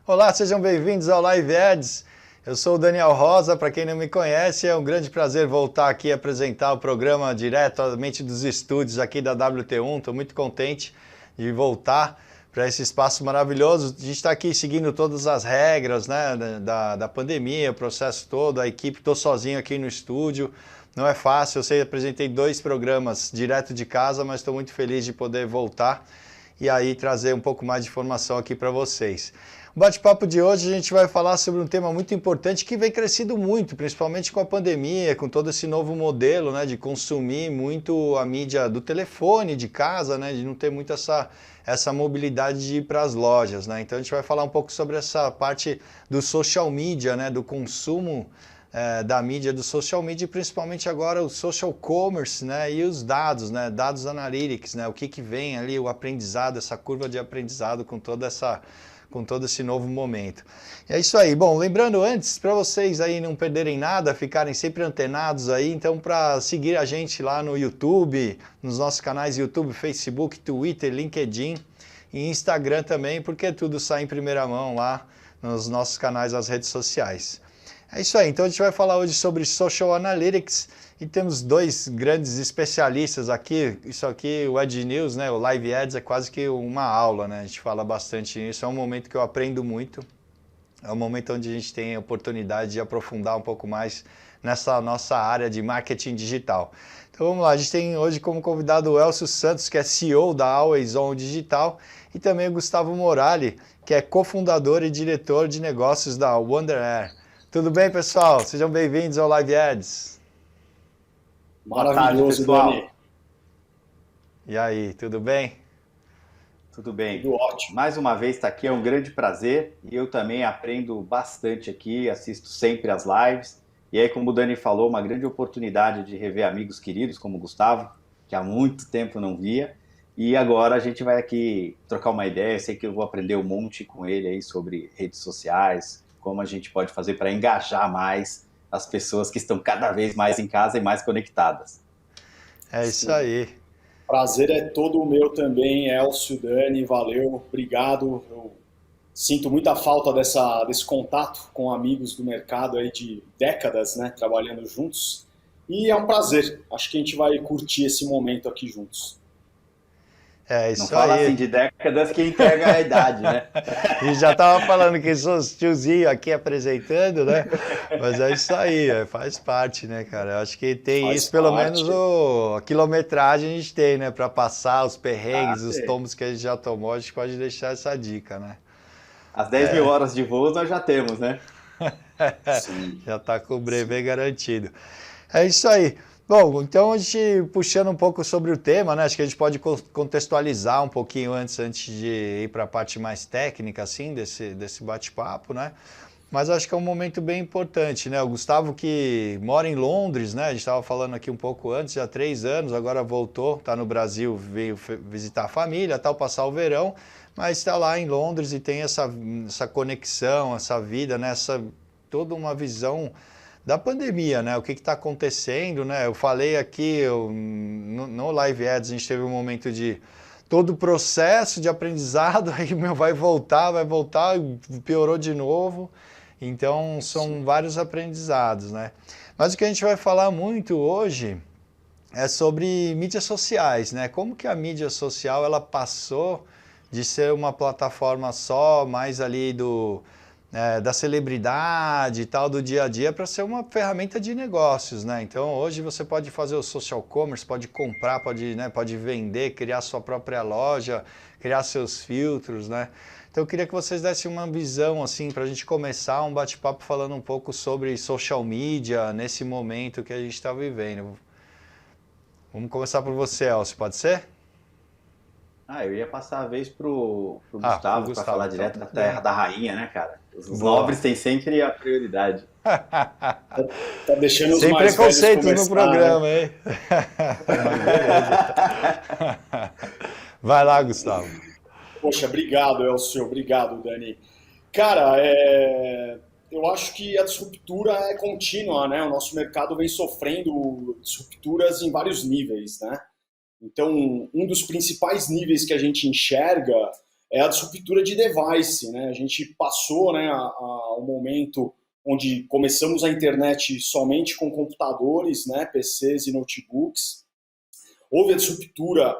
Olá, sejam bem-vindos ao Live Ads. Eu sou o Daniel Rosa, para quem não me conhece, é um grande prazer voltar aqui a apresentar o programa diretamente dos estúdios aqui da WT1. Estou muito contente de voltar para esse espaço maravilhoso. A gente está aqui seguindo todas as regras, né, da pandemia, o processo todo, a equipe, estou sozinho aqui no estúdio. Não é fácil, eu sei, apresentei 2 programas direto de casa, mas estou muito feliz de poder voltar e aí trazer um pouco mais de informação aqui para vocês. O bate-papo de hoje a gente vai falar sobre um tema muito importante que vem crescendo muito, principalmente com a pandemia, com todo esse novo modelo, né, de consumir muito a mídia do telefone, de casa, né, de não ter muito essa mobilidade de ir para as lojas, né? Então a gente vai falar um pouco sobre essa parte do social media, né, do consumo da mídia, do social media, e principalmente agora o social commerce, né, e os dados, né, dados analytics, né, o que vem ali, o aprendizado, essa curva de aprendizado com todo esse novo momento. É isso aí. Bom, lembrando antes, para vocês aí não perderem nada, ficarem sempre antenados aí, então para seguir a gente lá no YouTube, nos nossos canais YouTube, Facebook, Twitter, LinkedIn e Instagram também, porque tudo sai em primeira mão lá nos nossos canais, nas redes sociais. É isso aí, então a gente vai falar hoje sobre Social Analytics e temos 2 grandes especialistas aqui. Isso aqui, o Ad News, né, o Live Ads é quase que uma aula, né? A gente fala bastante nisso, é um momento que eu aprendo muito, é um momento onde a gente tem a oportunidade de aprofundar um pouco mais nessa nossa área de marketing digital. Então vamos lá, a gente tem hoje como convidado o Elcio Santos, que é CEO da Always On Digital, e também o Gustavo Morali, que é cofundador e diretor de negócios da Wonder Air. Tudo bem, pessoal? Sejam bem-vindos ao Live Ads. Maravilhoso, Boa tarde, pessoal. Dani. E aí, tudo bem? Tudo bem. Tudo ótimo. Mais uma vez estar aqui é um grande prazer e eu também aprendo bastante aqui, assisto sempre as lives. E aí, como o Dani falou, uma grande oportunidade de rever amigos queridos como o Gustavo, que há muito tempo não via. E agora a gente vai aqui trocar uma ideia. Eu sei que eu vou aprender um monte com ele aí sobre redes sociais, como a gente pode fazer para engajar mais as pessoas que estão cada vez mais em casa e mais conectadas. É isso aí. Prazer é todo o meu também, Elcio, Dani, valeu, obrigado. Eu sinto muita falta desse contato com amigos do mercado aí de décadas, né, trabalhando juntos. E é um prazer, acho que a gente vai curtir esse momento aqui juntos. É isso aí. Não fala assim de décadas que entrega a idade, né? E já estava falando que sou tiozinho aqui apresentando, né? Mas é isso aí, faz parte, né, cara? Eu acho que tem Faz isso, pelo parte. menos a quilometragem a gente tem, né? Para passar os perrengues, os tombos que a gente já tomou, a gente pode deixar essa dica, né? As 10 mil horas de voo nós já temos, né? Sim. Já está com o brevê garantido. É isso aí. Bom, então a gente puxando um pouco sobre o tema, né? Acho que a gente pode contextualizar um pouquinho antes de ir para a parte mais técnica, assim, desse bate-papo, né? Mas acho que é um momento bem importante, né? O Gustavo, que mora em Londres, né? A gente estava falando aqui um pouco antes, já há 3 anos, agora voltou, está no Brasil, veio visitar a família, tal, passar o verão, mas está lá em Londres e tem essa conexão, essa vida, né? Toda uma visão da pandemia, né? O que está acontecendo, né? Eu falei aqui, no Live Ads, a gente teve um momento de todo o processo de aprendizado, aí vai voltar, piorou de novo. Então, são vários aprendizados, né? Mas o que a gente vai falar muito hoje é sobre mídias sociais, né? Como que a mídia social, ela passou de ser uma plataforma só, mais ali da celebridade e tal, do dia a dia, para ser uma ferramenta de negócios, né? Então, hoje você pode fazer o social commerce, pode comprar, pode vender, criar sua própria loja, criar seus filtros, né? Então, eu queria que vocês dessem uma visão, assim, para a gente começar um bate-papo falando um pouco sobre social media nesse momento que a gente está vivendo. Vamos começar por você, Elcio, pode ser? Eu ia passar a vez pro Gustavo para falar então, direto da terra da rainha, né, cara? Os nobres têm sempre a prioridade. Tá deixando os sem mais preconceito velhos no começar, programa, né? hein? Vai lá, Gustavo. Poxa, obrigado, Elcio, obrigado, Dani. Cara, eu acho que a disruptura é contínua, né? O nosso mercado vem sofrendo disrupturas em vários níveis, né? Então, um dos principais níveis que a gente enxerga é a disruptura de device, né? A gente passou, né, a um momento onde começamos a internet somente com computadores, né, PCs e notebooks. Houve a disruptura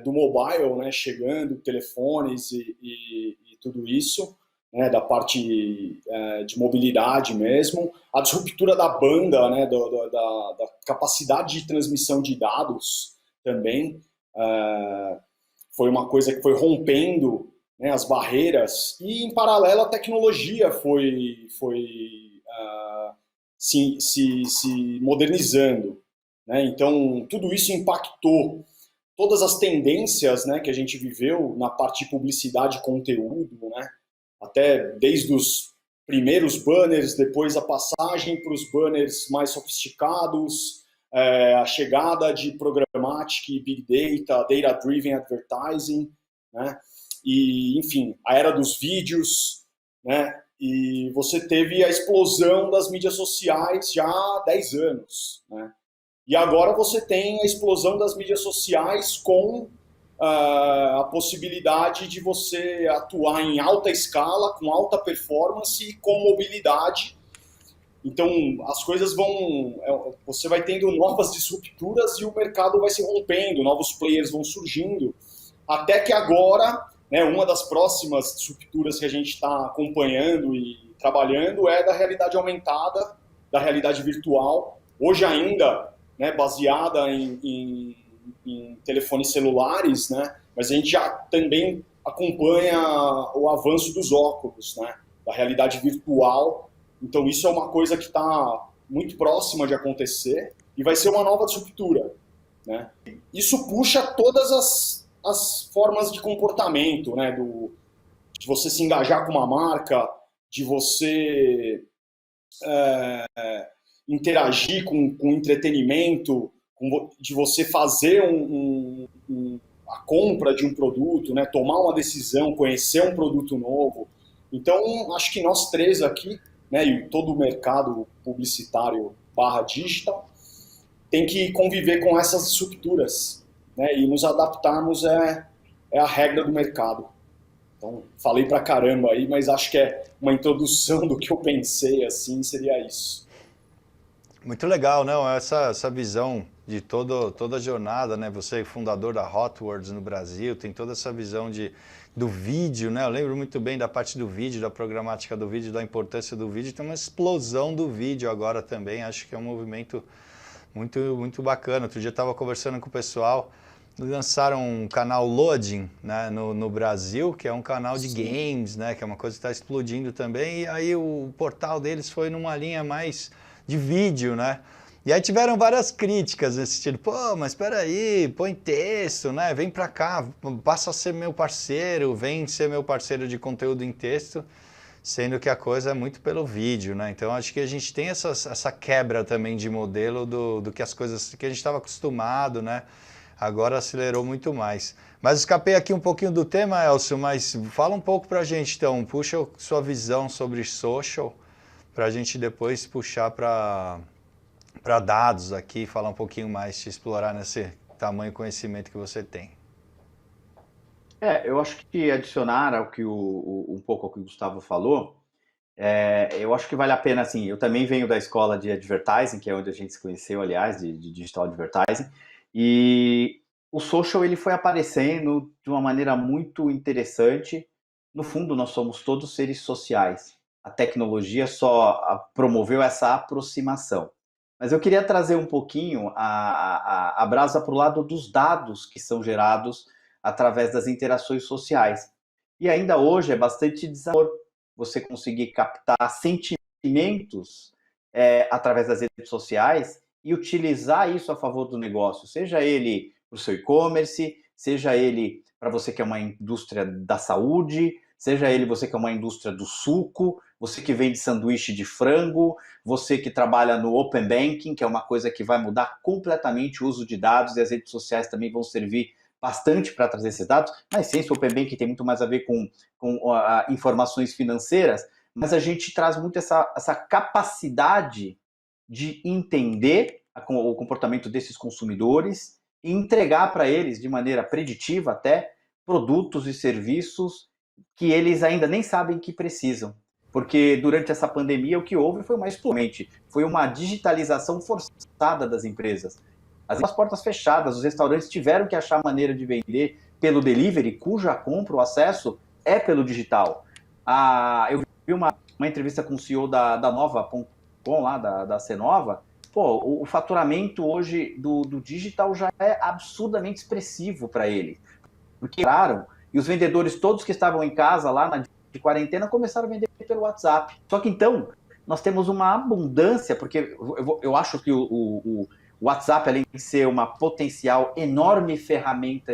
do mobile, né, chegando, telefones e tudo isso, né, da parte de mobilidade mesmo. A disruptura da banda, né, da capacidade de transmissão de dados também, foi uma coisa que foi rompendo, né, as barreiras, e em paralelo a tecnologia foi se modernizando, né? Então tudo isso impactou todas as tendências, né, que a gente viveu na parte de publicidade e conteúdo, né? Até desde os primeiros banners, depois a passagem para os banners mais sofisticados, a chegada de programmatic, big data, data-driven advertising, né? E, enfim, a era dos vídeos, né? E você teve a explosão das mídias sociais já há 10 anos, né? E agora você tem a explosão das mídias sociais com a possibilidade de você atuar em alta escala, com alta performance e com mobilidade. Então, as coisas você vai tendo novas disrupturas e o mercado vai se rompendo, novos players vão surgindo, até que agora, né, uma das próximas disrupturas que a gente está acompanhando e trabalhando é da realidade aumentada, da realidade virtual, hoje ainda, né, baseada em telefones celulares, né, mas a gente já também acompanha o avanço dos óculos, né, da realidade virtual. Então isso é uma coisa que está muito próxima de acontecer e vai ser uma nova disruptura, né? Isso puxa todas as formas de comportamento, né, de você se engajar com uma marca, de você interagir com entretenimento, de você fazer a compra de um produto, né, tomar uma decisão, conhecer um produto novo. Então, acho que nós três aqui, né, e todo o mercado publicitário / digital, tem que conviver com essas disrupturas, né, e nos adaptarmos é a regra do mercado. Então, falei pra caramba aí, mas acho que é uma introdução do que eu pensei, assim, seria isso. Muito legal, não? Essa visão de toda a jornada, né? Você é fundador da Hotwords no Brasil, tem toda essa visão do vídeo, né? Eu lembro muito bem da parte do vídeo, da programática do vídeo, da importância do vídeo. Tem uma explosão do vídeo agora também, acho que é um movimento muito, muito bacana. Outro dia eu estava conversando com o pessoal, lançaram um canal Loading, né, no Brasil, que é um canal de games, né, que é uma coisa que está explodindo também, e aí o portal deles foi numa linha mais de vídeo, né? E aí tiveram várias críticas nesse sentido, pô, mas espera aí, põe texto, né? Vem pra cá, passa a ser meu parceiro, vem ser meu parceiro de conteúdo em texto, sendo que a coisa é muito pelo vídeo, né? Então acho que a gente tem essa quebra também de modelo do que as coisas que a gente estava acostumado, né? Agora acelerou muito mais. Mas escapei aqui um pouquinho do tema, Elcio, mas fala um pouco pra gente então, puxa sua visão sobre social, para a gente depois puxar para dados aqui, falar um pouquinho mais, te explorar nesse tamanho conhecimento que você tem. Eu acho que adicionar ao que um pouco ao que o Gustavo falou, eu acho que vale a pena, assim, eu também venho da escola de advertising, que é onde a gente se conheceu, aliás, de digital advertising, e o social ele foi aparecendo de uma maneira muito interessante. No fundo, nós somos todos seres sociais. A tecnologia só promoveu essa aproximação. Mas eu queria trazer um pouquinho a brasa para o lado dos dados que são gerados através das interações sociais. E ainda hoje é bastante desafiador você conseguir captar sentimentos através das redes sociais e utilizar isso a favor do negócio, seja ele para o seu e-commerce, seja ele para você que é uma indústria da saúde, seja ele você que é uma indústria do suco, você que vende sanduíche de frango, você que trabalha no Open Banking, que é uma coisa que vai mudar completamente o uso de dados, e as redes sociais também vão servir bastante para trazer esses dados. Na essência, o Open Banking tem muito mais a ver com informações financeiras, mas a gente traz muito essa capacidade de entender o comportamento desses consumidores e entregar para eles, de maneira preditiva até, produtos e serviços que eles ainda nem sabem que precisam. Porque durante essa pandemia o que houve foi uma explosão, foi uma digitalização forçada das empresas. As portas fechadas, os restaurantes tiveram que achar maneira de vender pelo delivery, cuja compra, o acesso é pelo digital. Eu vi uma entrevista com o CEO da Nova.com, lá da Cenova. Pô, o faturamento hoje do digital já é absurdamente expressivo para ele. Porque entraram e os vendedores todos que estavam em casa lá de quarentena começaram a vender pelo WhatsApp. Só que então nós temos uma abundância, porque eu acho que o WhatsApp, além de ser uma potencial enorme ferramenta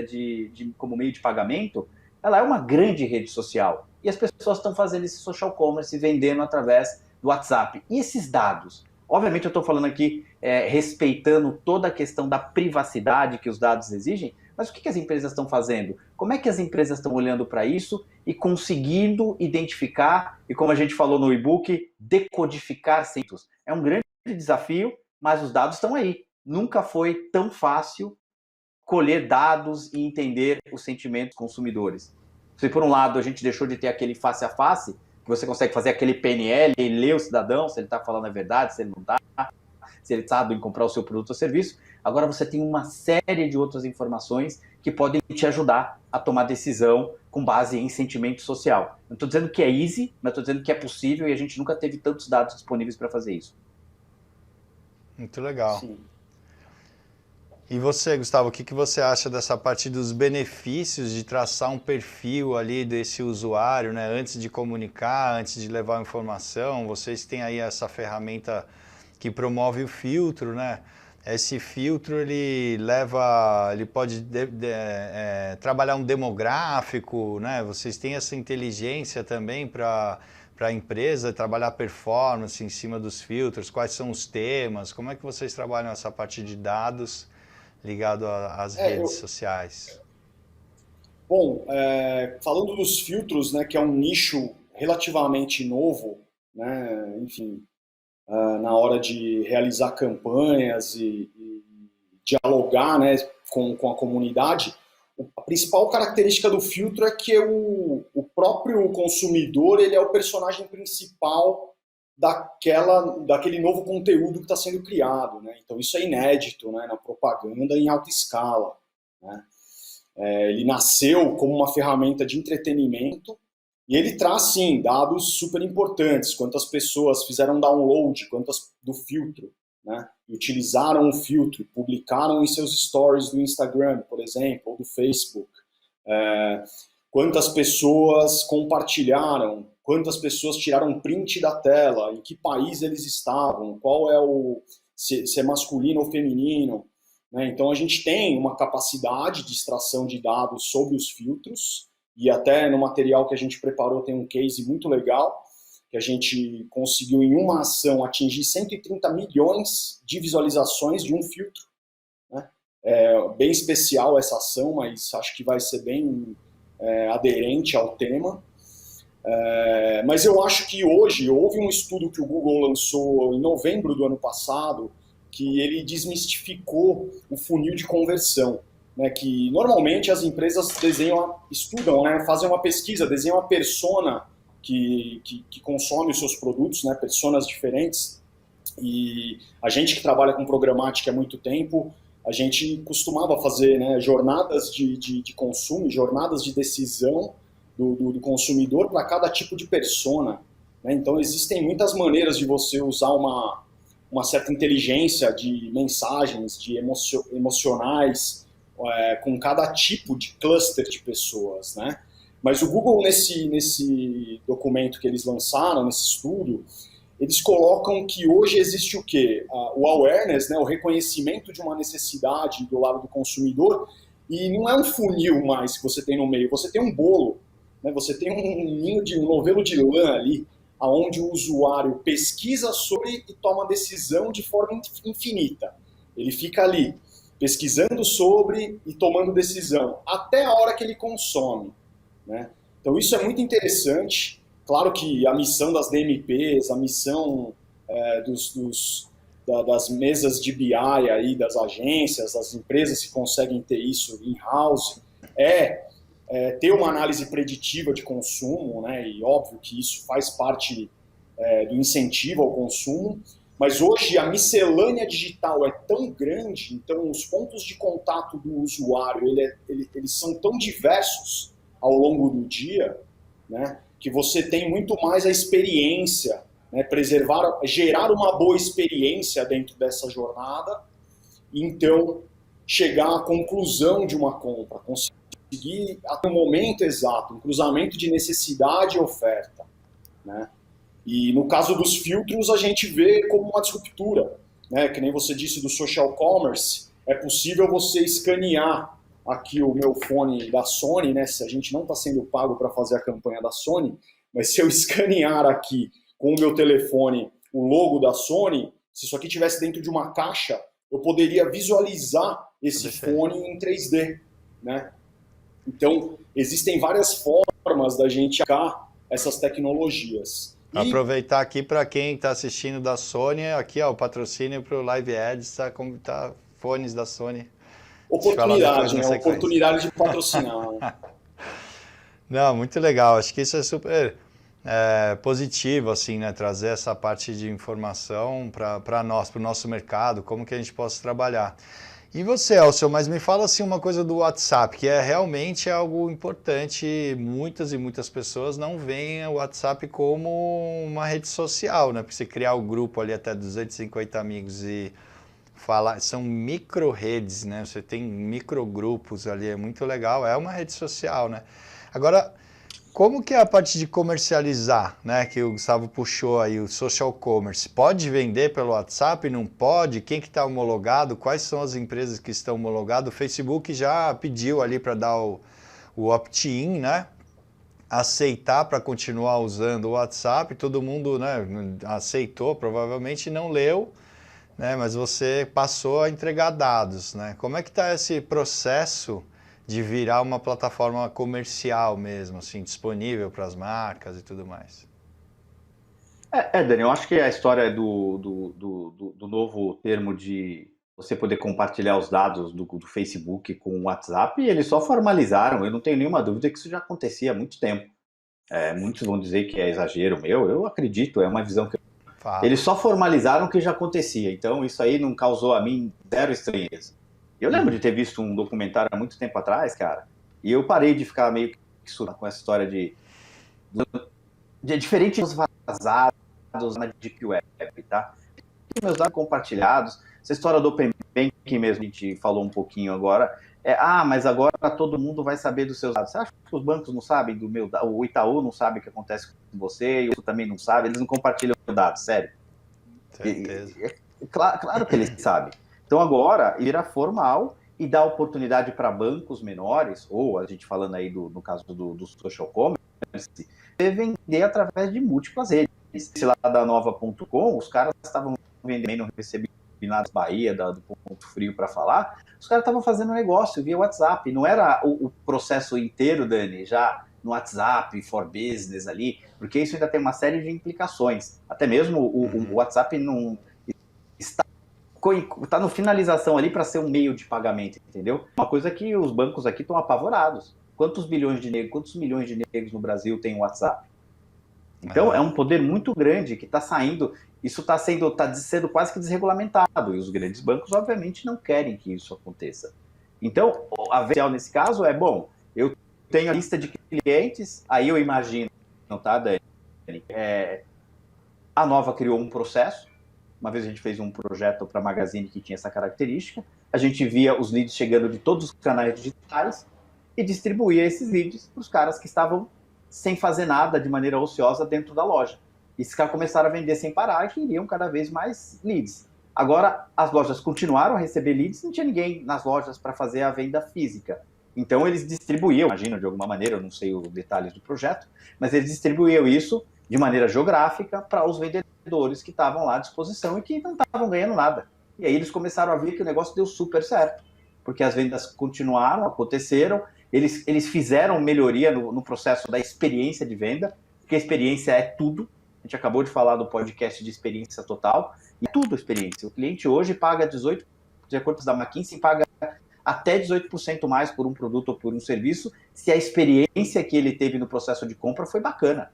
como meio de pagamento, ela é uma grande rede social. E as pessoas estão fazendo esse social commerce, vendendo através do WhatsApp. E esses dados? Obviamente eu estou falando aqui respeitando toda a questão da privacidade que os dados exigem, mas o que as empresas estão fazendo? Como é que as empresas estão olhando para isso e conseguindo identificar, e como a gente falou no e-book, decodificar centros? É um grande desafio, mas os dados estão aí. Nunca foi tão fácil colher dados e entender os sentimentos dos consumidores. Se por um lado a gente deixou de ter aquele face a face, que você consegue fazer aquele PNL e ler o cidadão, se ele está falando a verdade, se ele não está, se ele sabe em comprar o seu produto ou serviço, agora você tem uma série de outras informações que podem te ajudar a tomar decisão com base em sentimento social. Não estou dizendo que é easy, mas estou dizendo que é possível e a gente nunca teve tantos dados disponíveis para fazer isso. Muito legal. Sim. E você, Gustavo, o que você acha dessa parte dos benefícios de traçar um perfil ali desse usuário, né? Antes de comunicar, antes de levar a informação? Vocês têm aí essa ferramenta que promove o filtro, né? Esse filtro ele pode trabalhar um demográfico, né? Vocês têm essa inteligência também para a empresa trabalhar performance em cima dos filtros? Quais são os temas? Como é que vocês trabalham essa parte de dados ligado às redes sociais? Bom, falando dos filtros, né, que é um nicho relativamente novo, né, enfim, na hora de realizar campanhas e dialogar, né, com a comunidade, a principal característica do filtro é que o próprio consumidor ele é o personagem principal daquele novo conteúdo que está sendo criado, né? Então isso é inédito, né, na propaganda em alta escala, né? Ele nasceu como uma ferramenta de entretenimento e ele traz, sim, dados super importantes, quantas pessoas fizeram download, quantas do filtro, né? Utilizaram o filtro, publicaram em seus stories do Instagram, por exemplo, ou do Facebook, quantas pessoas compartilharam, quantas pessoas tiraram print da tela, em que país eles estavam, qual é se é masculino ou feminino, né? Então a gente tem uma capacidade de extração de dados sobre os filtros, e até no material que a gente preparou tem um case muito legal, que a gente conseguiu em uma ação atingir 130 milhões de visualizações de um filtro, né? É bem especial essa ação, mas acho que vai ser bem aderente ao tema. Mas eu acho que hoje houve um estudo que o Google lançou em novembro do ano passado, que ele desmistificou o funil de conversão, né, que normalmente as empresas estudam, né, fazem uma pesquisa, desenham uma persona que consome os seus produtos, né, personas diferentes, e a gente que trabalha com programática há muito tempo, a gente costumava fazer, né, jornadas de consumo, jornadas de decisão do consumidor para cada tipo de persona, né? Então existem muitas maneiras de você usar uma certa inteligência de mensagens, de emocionais, com cada tipo de cluster de pessoas, né? Mas o Google, nesse documento que eles lançaram, nesse estudo, eles colocam que hoje existe o quê? O awareness, né? O reconhecimento de uma necessidade do lado do consumidor, e não é um funil mais que você tem no meio, você tem um bolo, né? Você tem um novelo de lã ali, onde o usuário pesquisa sobre e toma decisão de forma infinita. Ele fica ali, pesquisando sobre e tomando decisão, até a hora que ele consome, né? Então isso é muito interessante, Claro que a missão das DMPs, a missão das mesas de BI aí, das agências, das empresas que conseguem ter isso in-house, ter uma análise preditiva de consumo, né? E óbvio que isso faz parte do incentivo ao consumo, mas hoje a miscelânea digital é tão grande, então os pontos de contato do usuário eles são tão diversos ao longo do dia, né? Que você tem muito mais a experiência, né? Gerar uma boa experiência dentro dessa jornada, e então chegar à conclusão de uma compra, conseguir até o momento exato, um cruzamento de necessidade e oferta, né? E no caso dos filtros, a gente vê como uma disruptura, né? Que nem você disse do social commerce, é possível você escanear aqui o meu fone da Sony, né? Se a gente não está sendo pago para fazer a campanha da Sony, mas se eu escanear aqui com o meu telefone o logo da Sony, se isso aqui estivesse dentro de uma caixa, eu poderia visualizar esse fone em 3D, né? Então, existem várias formas da gente aplicar essas tecnologias. Aproveitar aqui para quem está assistindo da Sony, aqui ó, o patrocínio para o Live Ads, tá fones da Sony. Oportunidade, né? Oportunidade de patrocinar. Não, muito legal. Acho que isso é super positivo, assim, né? Trazer essa parte de informação para nós, para o nosso mercado, como que a gente possa trabalhar. E você, Elcio, mas me fala assim uma coisa do WhatsApp, que realmente algo importante. Muitas e muitas pessoas não veem o WhatsApp como uma rede social, né? Porque você criar o grupo ali até 250 amigos e falar, são micro-redes, né? Você tem microgrupos ali, é muito legal, é uma rede social, né? Agora, como que é a parte de comercializar, né? Que o Gustavo puxou aí, o social commerce. Pode vender pelo WhatsApp? Não pode? Quem que está homologado? Quais são as empresas que estão homologadas? O Facebook já pediu ali para dar o opt-in, né? Aceitar para continuar usando o WhatsApp. Todo mundo, né, aceitou, provavelmente não leu, né? Mas você passou a entregar dados, né? Como é que está esse processo de virar uma plataforma comercial mesmo, assim, disponível para as marcas e tudo mais? Dani, eu acho que a história do novo termo de você poder compartilhar os dados do Facebook com o WhatsApp, eles só formalizaram, eu não tenho nenhuma dúvida que isso já acontecia há muito tempo. Muitos vão dizer que é exagero meu, eu acredito, é uma visão que eles só formalizaram que já acontecia, então isso aí não causou a mim zero estranheza. Eu lembro de ter visto um documentário há muito tempo atrás, cara, e eu parei de ficar meio que com essa história de diferentes vazados na Deep Web, tá? Meus dados compartilhados, essa história do Open Banking mesmo, a gente falou um pouquinho agora, mas agora todo mundo vai saber dos seus dados. Você acha que os bancos não sabem do meu dado? O Itaú não sabe o que acontece com você, e o também não sabe, eles não compartilham dados, sério. Certeza. Claro que eles sabem. Então agora vira formal e dá oportunidade para bancos menores, ou a gente falando aí no caso do social commerce, vender através de múltiplas redes. Esse lá da Nova.com, os caras estavam vendendo, não recebi nada da Bahia, do Ponto Frio para falar, os caras estavam fazendo negócio via WhatsApp, não era o processo inteiro, Dani, já no WhatsApp, for business ali, porque isso ainda tem uma série de implicações. Até mesmo o WhatsApp não está no finalização ali para ser um meio de pagamento, entendeu? Uma coisa que os bancos aqui estão apavorados. Quantos milhões de negros no Brasil tem WhatsApp? Então é um poder muito grande que está saindo, isso está sendo quase que desregulamentado, e os grandes bancos obviamente não querem que isso aconteça. Então, a versão nesse caso bom, eu tenho a lista de clientes, aí eu imagino, tá, Dani? A Nova criou um processo. Uma vez a gente fez um projeto para a Magazine que tinha essa característica. A gente via os leads chegando de todos os canais digitais e distribuía esses leads para os caras que estavam sem fazer nada, de maneira ociosa, dentro da loja. E esses caras começaram a vender sem parar e queriam cada vez mais leads. Agora, as lojas continuaram a receber leads, não tinha ninguém nas lojas para fazer a venda física. Então, eles distribuíam, imagino, de alguma maneira, eu não sei os detalhes do projeto, mas eles distribuíam isso de maneira geográfica para os vendedores que estavam lá à disposição e que não estavam ganhando nada. E aí eles começaram a ver que o negócio deu super certo, porque as vendas continuaram, aconteceram, eles fizeram melhoria no processo da experiência de venda, porque a experiência é tudo. A gente acabou de falar do podcast de experiência total, e é tudo experiência. O cliente hoje paga 18%, de acordo com a McKinsey, paga até 18% mais por um produto ou por um serviço, se a experiência que ele teve no processo de compra foi bacana.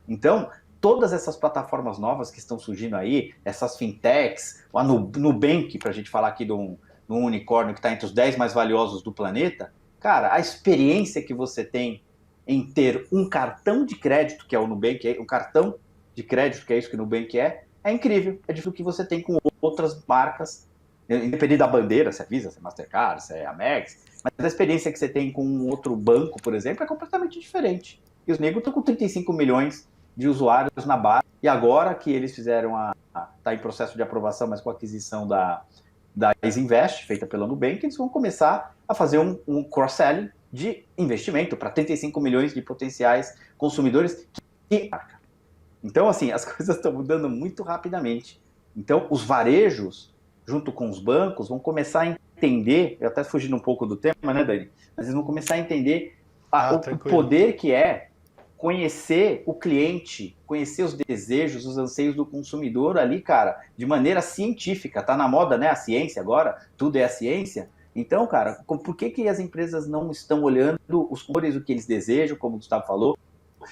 Então, todas essas plataformas novas que estão surgindo aí, essas fintechs, a Nubank, para a gente falar aqui de um unicórnio que está entre os 10 mais valiosos do planeta, cara, a experiência que você tem em ter um cartão de crédito, que é o Nubank, um cartão de crédito, que é isso que o Nubank é incrível. É diferente do que você tem com outras marcas, independente da bandeira, se é Visa, se é Mastercard, se é Amex, mas a experiência que você tem com um outro banco, por exemplo, é completamente diferente. E os negros estão com 35 milhões de usuários na base, e agora que eles fizeram está em processo de aprovação, mas com a aquisição da Isinvest, feita pela Nubank, eles vão começar a fazer um cross-selling de investimento para 35 milhões de potenciais consumidores que marca. Então, assim, as coisas estão mudando muito rapidamente. Então, os varejos, junto com os bancos, vão começar a entender, eu até fugindo um pouco do tema, né, Dani? Mas eles vão começar a entender o poder que é conhecer o cliente, conhecer os desejos, os anseios do consumidor ali, cara, de maneira científica. Tá na moda, né? A ciência agora, tudo é a ciência. Então, cara, por que as empresas não estão olhando os cores, o que eles desejam, como o Gustavo falou,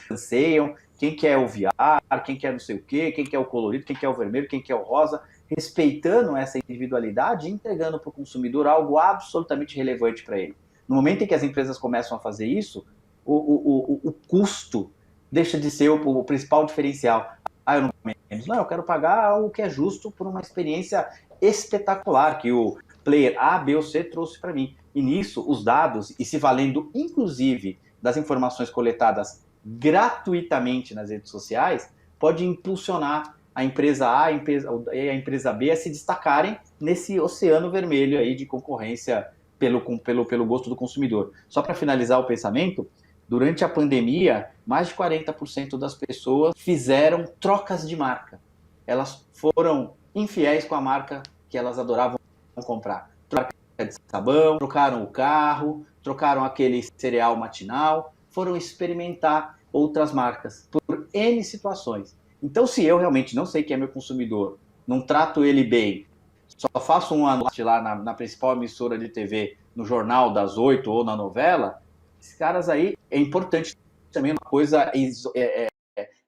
anseiam, quem quer o VR, quem quer não sei o quê, quem quer o colorido, quem quer o vermelho, quem quer o rosa, respeitando essa individualidade e entregando para o consumidor algo absolutamente relevante para ele. No momento em que as empresas começam a fazer isso, o custo deixa de ser o principal diferencial. Eu não menos. Não, eu quero pagar o que é justo por uma experiência espetacular que o player A, B ou C trouxe para mim. E nisso, os dados, e se valendo inclusive das informações coletadas gratuitamente nas redes sociais, pode impulsionar a empresa A e a empresa B a se destacarem nesse oceano vermelho aí de concorrência pelo gosto do consumidor. Só para finalizar o pensamento, durante a pandemia, mais de 40% das pessoas fizeram trocas de marca. Elas foram infiéis com a marca que elas adoravam comprar. Trocaram de sabão, trocaram o carro, trocaram aquele cereal matinal, foram experimentar outras marcas por N situações. Então, se eu realmente não sei quem é meu consumidor, não trato ele bem, só faço um anúncio lá na principal emissora de TV, no Jornal das 8 ou na novela, esses caras aí, é importante também, uma coisa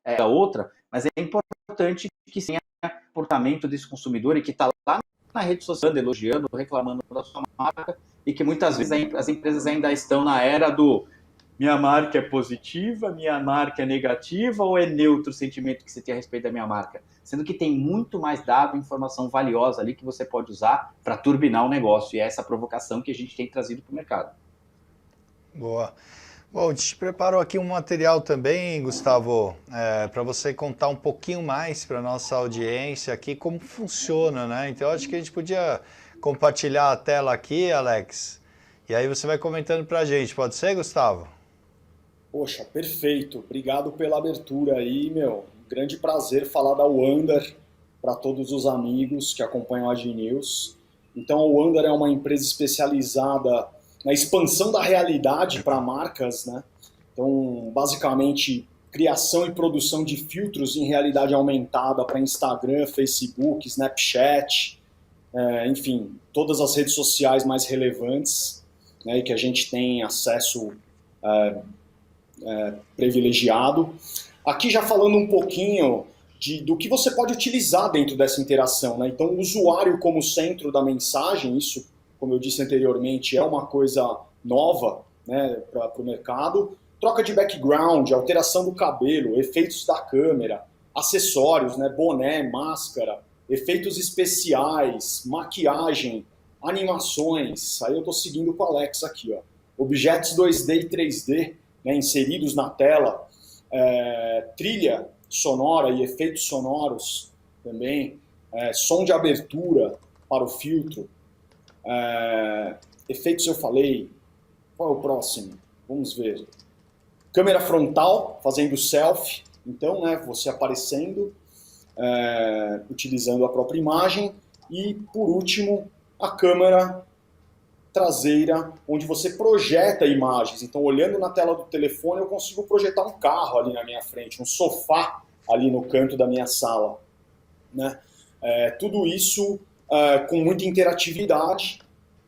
a outra, mas é importante que tenha comportamento desse consumidor e que está lá na rede social elogiando, reclamando da sua marca, e que muitas vezes as empresas ainda estão na era do minha marca é positiva, minha marca é negativa, ou é neutro o sentimento que você tem a respeito da minha marca? Sendo que tem muito mais dado, informação valiosa ali que você pode usar para turbinar o negócio, e é essa provocação que a gente tem trazido para o mercado. Boa. Bom, a gente preparou aqui um material também, Gustavo, para você contar um pouquinho mais para a nossa audiência aqui como funciona, né? Então, acho que a gente podia compartilhar a tela aqui, Alex, e aí você vai comentando para a gente. Pode ser, Gustavo? Poxa, perfeito. Obrigado pela abertura aí, meu. Um grande prazer falar da Wander para todos os amigos que acompanham a G-News. Então, a Wander é uma empresa especializada na expansão da realidade para marcas, né? Então, basicamente, criação e produção de filtros em realidade aumentada para Instagram, Facebook, Snapchat, enfim, todas as redes sociais mais relevantes, né, e que a gente tem acesso privilegiado. Aqui já falando um pouquinho do que você pode utilizar dentro dessa interação, né? Então, o usuário como centro da mensagem, isso, como eu disse anteriormente, é uma coisa nova, né, para o mercado. Troca de background, alteração do cabelo, efeitos da câmera, acessórios, né, boné, máscara, efeitos especiais, maquiagem, animações. Aí eu estou seguindo com o Alex aqui, ó. Objetos 2D e 3D, né, inseridos na tela, trilha sonora e efeitos sonoros também, som de abertura para o filtro, efeitos eu falei. Qual é o próximo? Vamos ver. Câmera frontal, fazendo selfie, então, né, você aparecendo, utilizando a própria imagem, e por último, a câmera traseira, onde você projeta imagens. Então, olhando na tela do telefone, eu consigo projetar um carro ali na minha frente, um sofá ali no canto da minha sala, né? Tudo isso com muita interatividade,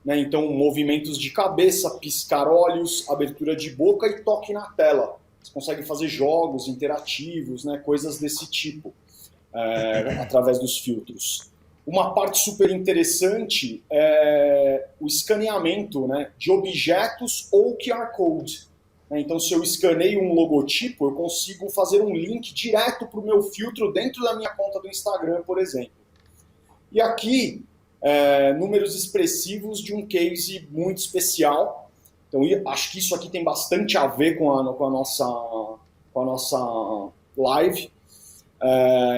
né? Então, movimentos de cabeça, piscar olhos, abertura de boca e toque na tela. Você consegue fazer jogos interativos, né? Coisas desse tipo, através dos filtros. Uma parte super interessante é o escaneamento, né, de objetos ou QR Code. Então, se eu escaneio um logotipo, eu consigo fazer um link direto para o meu filtro dentro da minha conta do Instagram, por exemplo. E aqui, números expressivos de um case muito especial. Então, acho que isso aqui tem bastante a ver com a nossa live.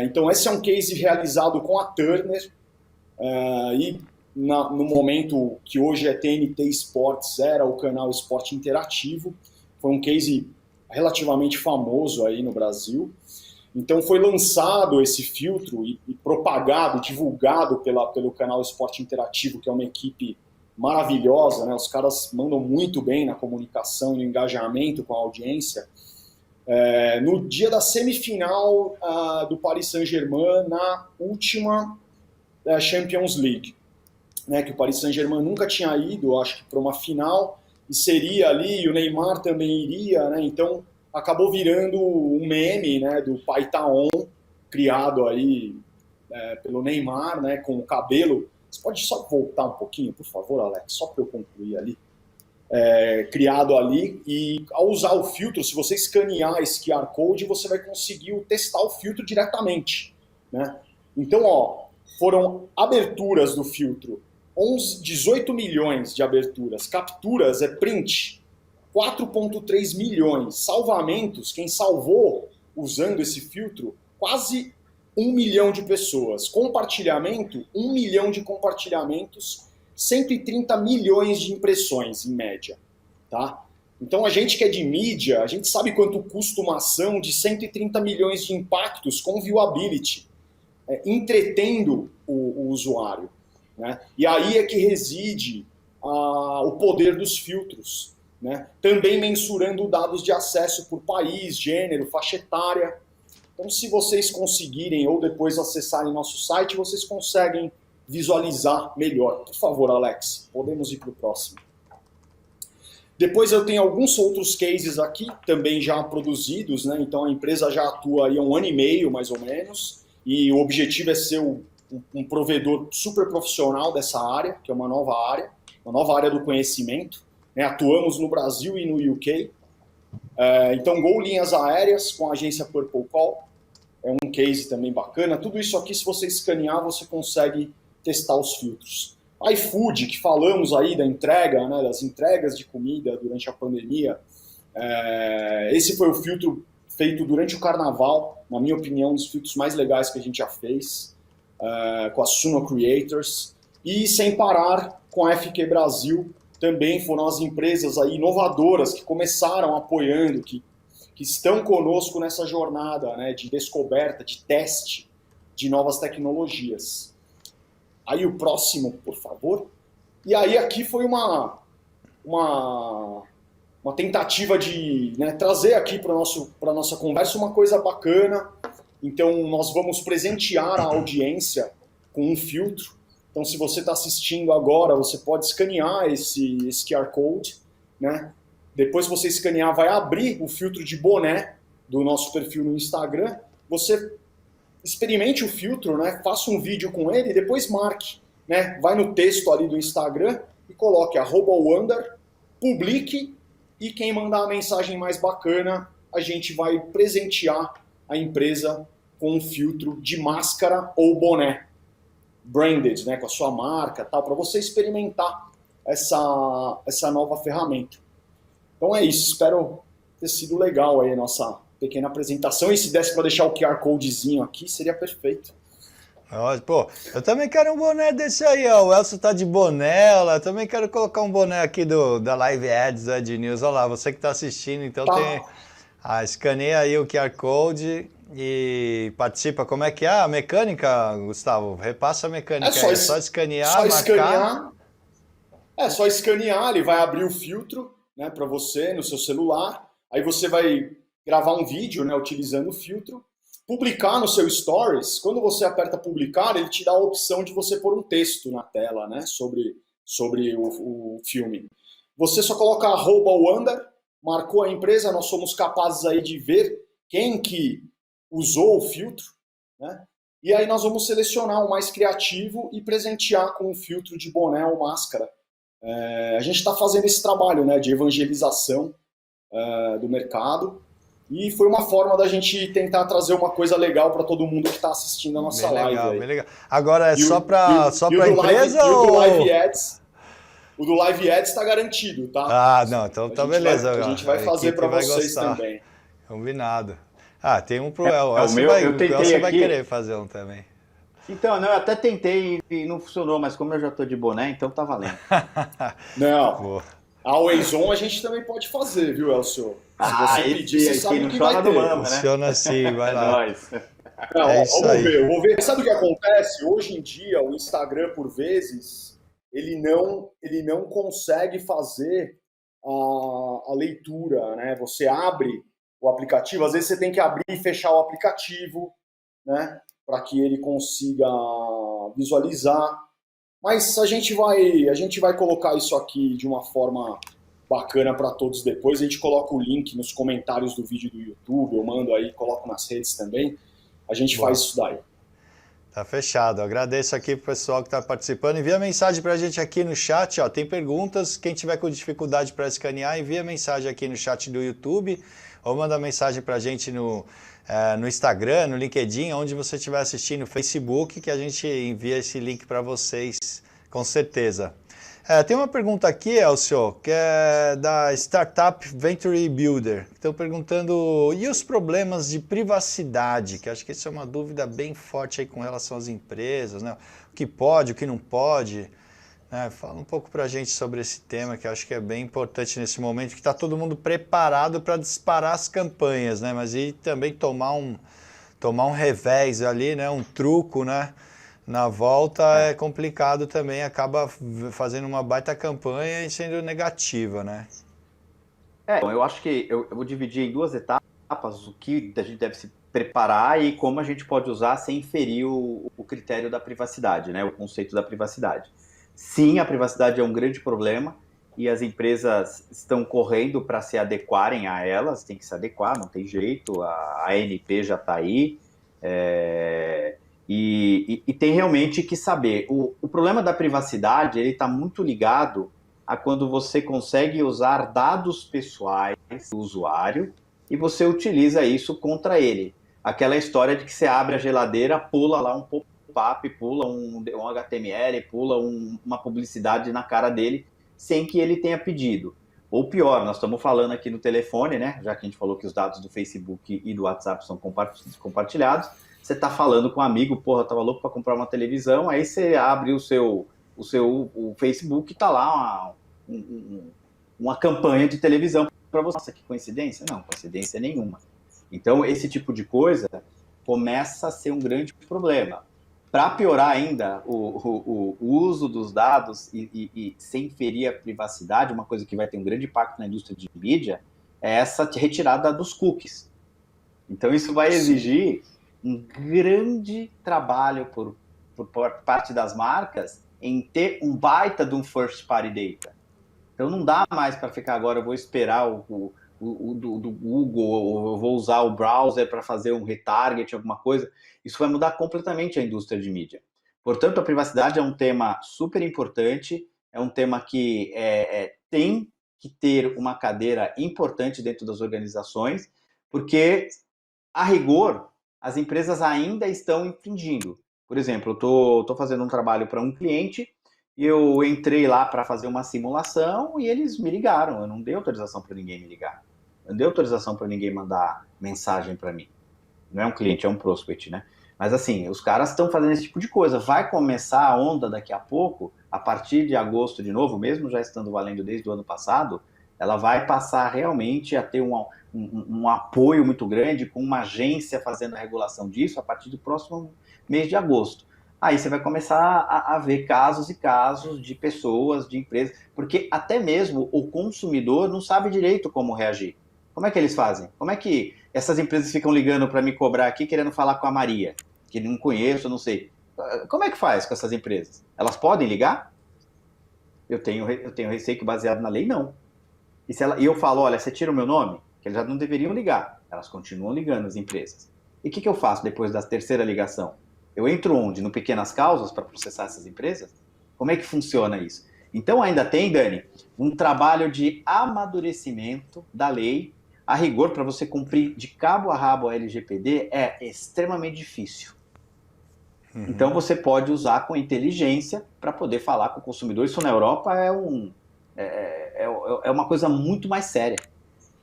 Então, esse é um case realizado com a Turner, e no momento que hoje é TNT Sports, era o canal Esporte Interativo. Foi um case relativamente famoso aí no Brasil. Então foi lançado esse filtro e propagado, divulgado pelo canal Esporte Interativo, que é uma equipe maravilhosa, né? Os caras mandam muito bem na comunicação e no engajamento com a audiência. No dia da semifinal do Paris Saint-Germain, na última Champions League, né, que o Paris Saint-Germain nunca tinha ido, acho que para uma final, e seria ali, e o Neymar também iria, né, então acabou virando um meme, né, do Pai Tá On, criado aí pelo Neymar, né, com o cabelo. Você pode só voltar um pouquinho, por favor, Alex, só para eu concluir ali. Criado ali, e ao usar o filtro, se você escanear esse QR Code, você vai conseguir testar o filtro diretamente, né? Então, foram aberturas do filtro, 18 milhões de aberturas, capturas, print, 4,3 milhões, salvamentos, quem salvou usando esse filtro, quase 1 milhão de pessoas, compartilhamento, 1 milhão de compartilhamentos, 130 milhões de impressões, em média, tá? Então, a gente que é de mídia, a gente sabe quanto custa uma ação de 130 milhões de impactos com viewability, entretendo o usuário, né? E aí é que reside o poder dos filtros, né? Também mensurando dados de acesso por país, gênero, faixa etária. Então, se vocês conseguirem ou depois acessarem nosso site, vocês conseguem visualizar melhor. Por favor, Alex, podemos ir para o próximo. Depois eu tenho alguns outros cases aqui, também já produzidos, né? Então a empresa já atua aí há 1 ano e meio, mais ou menos, e o objetivo é ser um provedor super profissional dessa área, que é uma nova área do conhecimento, né? Atuamos no Brasil e no UK. Então, Gol Linhas Aéreas, com a agência Purple Call, é um case também bacana. Tudo isso aqui, se você escanear, você consegue testar os filtros. iFood, que falamos aí da entrega, né, das entregas de comida durante a pandemia, esse foi o filtro feito durante o carnaval, na minha opinião, um dos filtros mais legais que a gente já fez, com a Suno Creators, e sem parar com a FQ Brasil, também foram as empresas aí inovadoras que começaram apoiando, que estão conosco nessa jornada, né, de descoberta, de teste de novas tecnologias. Aí o próximo, por favor. E aí aqui foi uma tentativa de, né, trazer aqui para a nossa conversa uma coisa bacana. Então nós vamos presentear a audiência com um filtro. Então se você está assistindo agora, você pode escanear esse QR Code, né? Depois que você escanear, vai abrir o filtro de boné do nosso perfil no Instagram. Você experimente o filtro, né? Faça um vídeo com ele e depois marque, né? Vai no texto ali do Instagram e coloque @wander, publique, e quem mandar a mensagem mais bacana, a gente vai presentear a empresa com um filtro de máscara ou boné branded, né? Com a sua marca, tal, para você experimentar essa nova ferramenta. Então é isso, espero ter sido legal aí a nossa pequena apresentação, e se desse para deixar o QR Codezinho aqui, seria perfeito. Pô, eu também quero um boné desse aí, ó. O Elcio tá de boné, ó lá. Eu também quero colocar um boné aqui da Live Ads de News. Olha lá, você que tá assistindo, então tem... escaneia aí o QR Code e participa. Como é que é a mecânica, Gustavo? Repassa a mecânica. É só escanear, marcar. É só escanear, ele vai abrir o filtro, né, para você no seu celular. Aí você vai gravar um vídeo, né, utilizando o filtro, publicar no seu Stories. Quando você aperta publicar, ele te dá a opção de você pôr um texto na tela, né, sobre o filme. Você só coloca @Wander, marcou a empresa, nós somos capazes aí de ver quem que usou o filtro, né? E aí nós vamos selecionar o mais criativo e presentear com um filtro de boné ou máscara. A gente está fazendo esse trabalho, né, de evangelização do mercado, e foi uma forma da gente tentar trazer uma coisa legal para todo mundo que está assistindo a nossa live. Legal, aí. bem legal. Agora é só para a E empresa o ou... do Live Ads, o do Live Ads está garantido, tá? Ah, não, então tá beleza. A gente vai fazer para vocês também. Combinado. Tem um pro o meu, eu tentei vai aqui. querer fazer um também. Então, não, eu até tentei e não funcionou, mas como eu já tô de boné, então tá valendo. Não, a Always On a gente também pode fazer, viu, Elcio? Se você pedir, você sabe o que vai ter. Mama, Funciona assim, vai lá. Não, vamos ver. Sabe o que acontece? Hoje em dia, o Instagram, por vezes, ele não consegue fazer a leitura, né? Você abre o aplicativo, às vezes você tem que abrir e fechar o aplicativo, né? Para que ele consiga visualizar. Mas a gente vai colocar isso aqui de uma forma bacana para todos depois. A gente coloca o link nos comentários do vídeo do YouTube, eu mando aí, coloco nas redes também. A gente faz isso daí. Tá fechado. Agradeço aqui pro pessoal que está participando. Envia mensagem para a gente aqui no chat. Tem perguntas. Quem tiver com dificuldade para escanear, envia mensagem aqui no chat do YouTube ou manda mensagem para a gente no Instagram, no LinkedIn, onde você estiver assistindo, no Facebook, que a gente envia esse link para vocês, com certeza. Tem uma pergunta aqui, Elcio, que é da Startup Venture Builder. Estão perguntando, e os problemas de privacidade? Que acho que isso é uma dúvida bem forte aí com relação às empresas, né? O que pode, o que não pode. Fala um pouco para a gente sobre esse tema, que eu acho que é bem importante nesse momento, que está todo mundo preparado para disparar as campanhas, né? Mas e também tomar um revés ali, né? Um truco, né? Na volta é complicado também, acaba fazendo uma baita campanha e sendo negativa, né? Bom, eu acho que eu vou dividir em duas etapas, o que a gente deve se preparar e como a gente pode usar sem ferir o critério da privacidade, né? O conceito da privacidade. Sim, a privacidade é um grande problema e as empresas estão correndo para se adequarem a elas, tem que se adequar, não tem jeito, a ANP já está aí, e tem realmente que saber. O problema da privacidade, ele está muito ligado a quando você consegue usar dados pessoais do usuário e você utiliza isso contra ele. Aquela história de que você abre a geladeira, pula lá um pop-up, pula um HTML, pula uma publicidade na cara dele, sem que ele tenha pedido. Ou pior, nós estamos falando aqui no telefone, né? Já que a gente falou que os dados do Facebook e do WhatsApp são compartilhados, você está falando com um amigo, porra, tava louco para comprar uma televisão, aí você abre o Facebook e está lá uma campanha de televisão para você. Nossa, que coincidência? Não, coincidência nenhuma. Então, esse tipo de coisa começa a ser um grande problema. Para piorar ainda o uso dos dados e sem ferir a privacidade, uma coisa que vai ter um grande impacto na indústria de mídia é essa retirada dos cookies. Então, isso vai exigir um grande trabalho por parte das marcas em ter um baita de um first party data. Então, não dá mais para ficar agora, eu vou esperar do Google, ou eu vou usar o browser para fazer um retarget, alguma coisa. Isso vai mudar completamente a indústria de mídia. Portanto, a privacidade é um tema super importante, é um tema que tem que ter uma cadeira importante dentro das organizações, porque, a rigor, as empresas ainda estão infringindo. Por exemplo, eu estou fazendo um trabalho para um cliente, e eu entrei lá para fazer uma simulação e eles me ligaram. Eu não dei autorização para ninguém me ligar. Eu não dei autorização para ninguém mandar mensagem para mim. Não é um cliente, é um prospect, né? Mas assim, os caras estão fazendo esse tipo de coisa. Vai começar a onda daqui a pouco, a partir de agosto de novo, mesmo já estando valendo desde o ano passado, ela vai passar realmente a ter um apoio muito grande, com uma agência fazendo a regulação disso a partir do próximo mês de agosto. aí você vai começar a ver casos e casos de pessoas, de empresas, porque até mesmo o consumidor não sabe direito como reagir. Como é que eles fazem? Como é que essas empresas ficam ligando para me cobrar aqui, querendo falar com a Maria, que não conheço, não sei. Como é que faz com essas empresas? Elas podem ligar? Eu tenho receio que, baseado na lei, não. E eu falo, olha, você tira o meu nome, que eles já não deveriam ligar. Elas continuam ligando, as empresas. E o que eu faço depois da terceira ligação? Eu entro onde? No Pequenas Causas para processar essas empresas? Como é que funciona isso? Então ainda tem, Dani, um trabalho de amadurecimento da lei. A rigor, para você cumprir de cabo a rabo a LGPD, é extremamente difícil. Então você pode usar com inteligência para poder falar com o consumidor. Isso na Europa é uma coisa muito mais séria.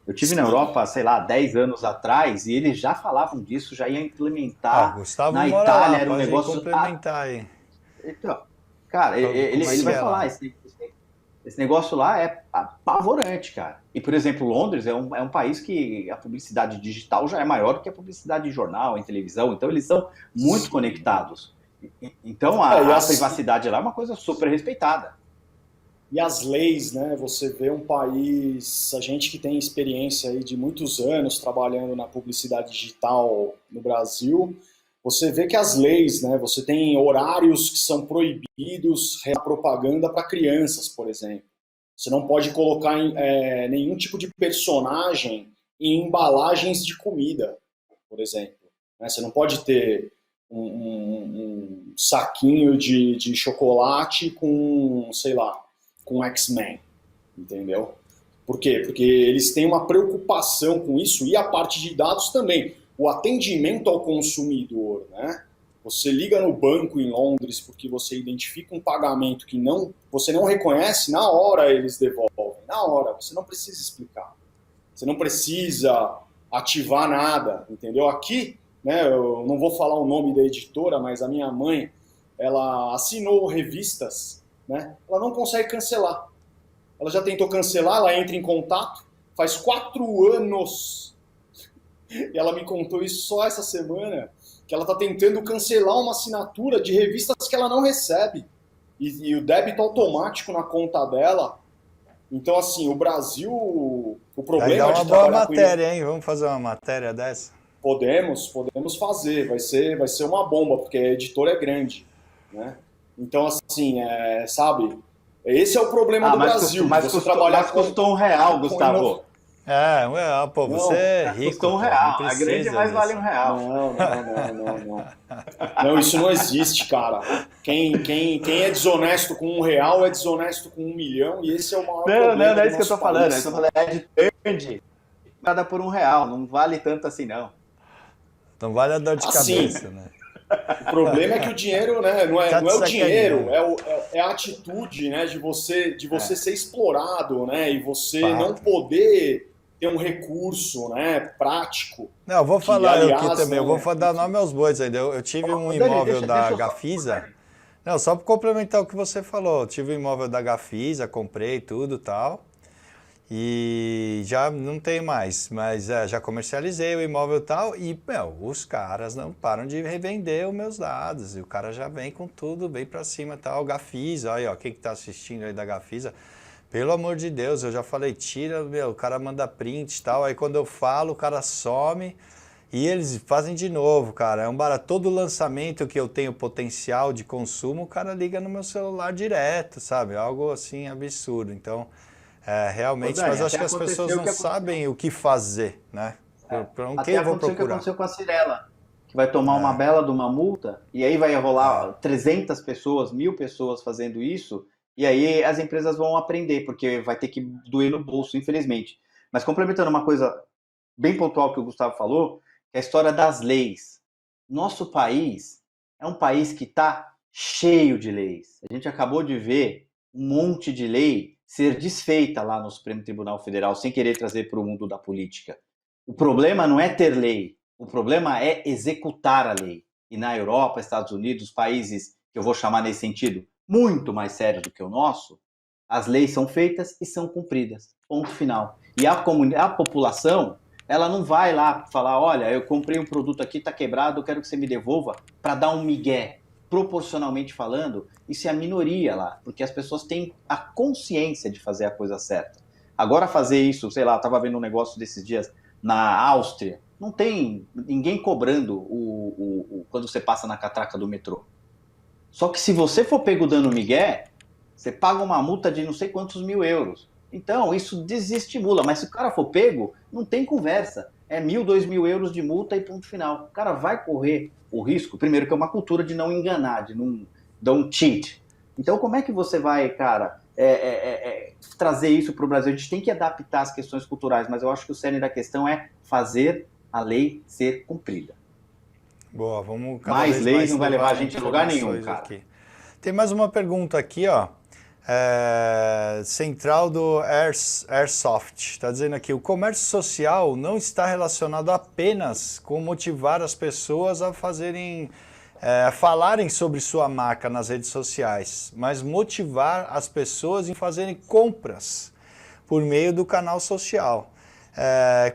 Eu tive na Europa, sei lá, 10 anos atrás, e eles já falavam disso, já iam implementar. Gustavo Na mora Itália lá, era um pode negócio. complementar aí. Então, cara, ele vai falar, esse negócio lá é apavorante, cara. E, por exemplo, Londres é um país que a publicidade digital já é maior do que a publicidade de jornal, em televisão, então eles são muito conectados. Então a privacidade lá é uma coisa super respeitada. E as leis, né? Você vê um país, a gente que tem experiência aí de muitos anos trabalhando na publicidade digital no Brasil, você vê que as leis, né? Você tem horários que são proibidos a propaganda para crianças, por exemplo. Você não pode colocar nenhum tipo de personagem em embalagens de comida, por exemplo. Você não pode ter um saquinho de chocolate com, sei lá, com X-Men, entendeu? Por quê? Porque eles têm uma preocupação com isso, e a parte de dados também. O atendimento ao consumidor, né? Você liga no banco em Londres porque você identifica um pagamento que você não reconhece, na hora eles devolvem, na hora, você não precisa explicar. Você não precisa ativar nada, entendeu? Aqui, né, eu não vou falar o nome da editora, mas a minha mãe, ela assinou revistas, né? Ela não consegue cancelar. Ela já tentou cancelar, ela entra em contato, faz 4 anos, e ela me contou isso só essa semana, que ela está tentando cancelar uma assinatura de revistas que ela não recebe, e o débito automático na conta dela. Então, assim, o Brasil, o problema Vai dar de uma boa trabalhar matéria, hein? Vamos fazer uma matéria dessa? Podemos fazer, vai ser uma bomba, porque a editora é grande, né? Então, assim, sabe, esse é o problema do Brasil. Mas custou R$1, Gustavo. Pô, você é rico. Custou R$1. A grande mais vale R$1. Não, isso não existe, cara. Quem é desonesto com R$1 é desonesto com 1 milhão, e esse é o maior problema. Não é isso que eu tô falando. Eu tô falando de verde, nada por R$1. Não vale tanto assim, não. Não vale a dor de cabeça, né? O problema é que o dinheiro, né, não é o dinheiro, é a atitude, né, de você ser explorado, né, e você não poder ter um recurso, né, prático. Não, eu vou falar aqui também, eu vou dar nome aos bois ainda. Eu tive um imóvel da Gafisa. Não, só para complementar o que você falou, eu tive um imóvel da Gafisa, comprei tudo e tal. E já não tem mais, mas já comercializei o imóvel e tal, e os caras não param de revender os meus dados, e o cara já vem com tudo bem pra cima e tal. Gafisa, aí ó, quem que tá assistindo aí da Gafisa, pelo amor de Deus, eu já falei, tira, o cara manda print e tal, aí quando eu falo, o cara some, e eles fazem de novo, cara, é um barato. Todo lançamento que eu tenho potencial de consumo, o cara liga no meu celular direto, sabe, algo assim absurdo, então... realmente, Dani, mas acho que as pessoas não sabem o que fazer, né? Até aconteceu o que aconteceu com a Cirela, que vai tomar uma bela de uma multa, e aí vai rolar 300 pessoas, 1000 pessoas fazendo isso, e aí as empresas vão aprender, porque vai ter que doer no bolso, infelizmente. Mas complementando uma coisa bem pontual que o Gustavo falou, que é a história das leis. Nosso país é um país que está cheio de leis. A gente acabou de ver um monte de lei ser desfeita lá no Supremo Tribunal Federal, sem querer trazer para o mundo da política. O problema não é ter lei, o problema é executar a lei. E na Europa, Estados Unidos, países que eu vou chamar nesse sentido muito mais sérios do que o nosso, as leis são feitas e são cumpridas. Ponto final. E a população, ela não vai lá falar, olha, eu comprei um produto aqui, está quebrado, eu quero que você me devolva, para dar um migué. proporcionalmente falando, isso é a minoria lá, porque as pessoas têm a consciência de fazer a coisa certa. Agora fazer isso, sei lá, eu estava vendo um negócio desses dias na Áustria, não tem ninguém cobrando quando você passa na catraca do metrô. Só que se você for pego dando migué, você paga uma multa de não sei quantos mil euros. Então, isso desestimula. Mas se o cara for pego, não tem conversa. É 1.000, 2.000 euros de multa e ponto final. O cara vai correr o risco, primeiro que é uma cultura de não enganar, de não don't cheat. Então, como é que você vai, cara, trazer isso para o Brasil? A gente tem que adaptar as questões culturais, mas eu acho que o cerne da questão é fazer a lei ser cumprida. Boa, vamos mais leis não vai levar a gente a lugar nenhum, cara. Aqui. Tem mais uma pergunta aqui, ó. Central do Airsoft. Está dizendo aqui, o comércio social não está relacionado apenas com motivar as pessoas a falarem sobre sua marca nas redes sociais, mas motivar as pessoas em fazerem compras por meio do canal social.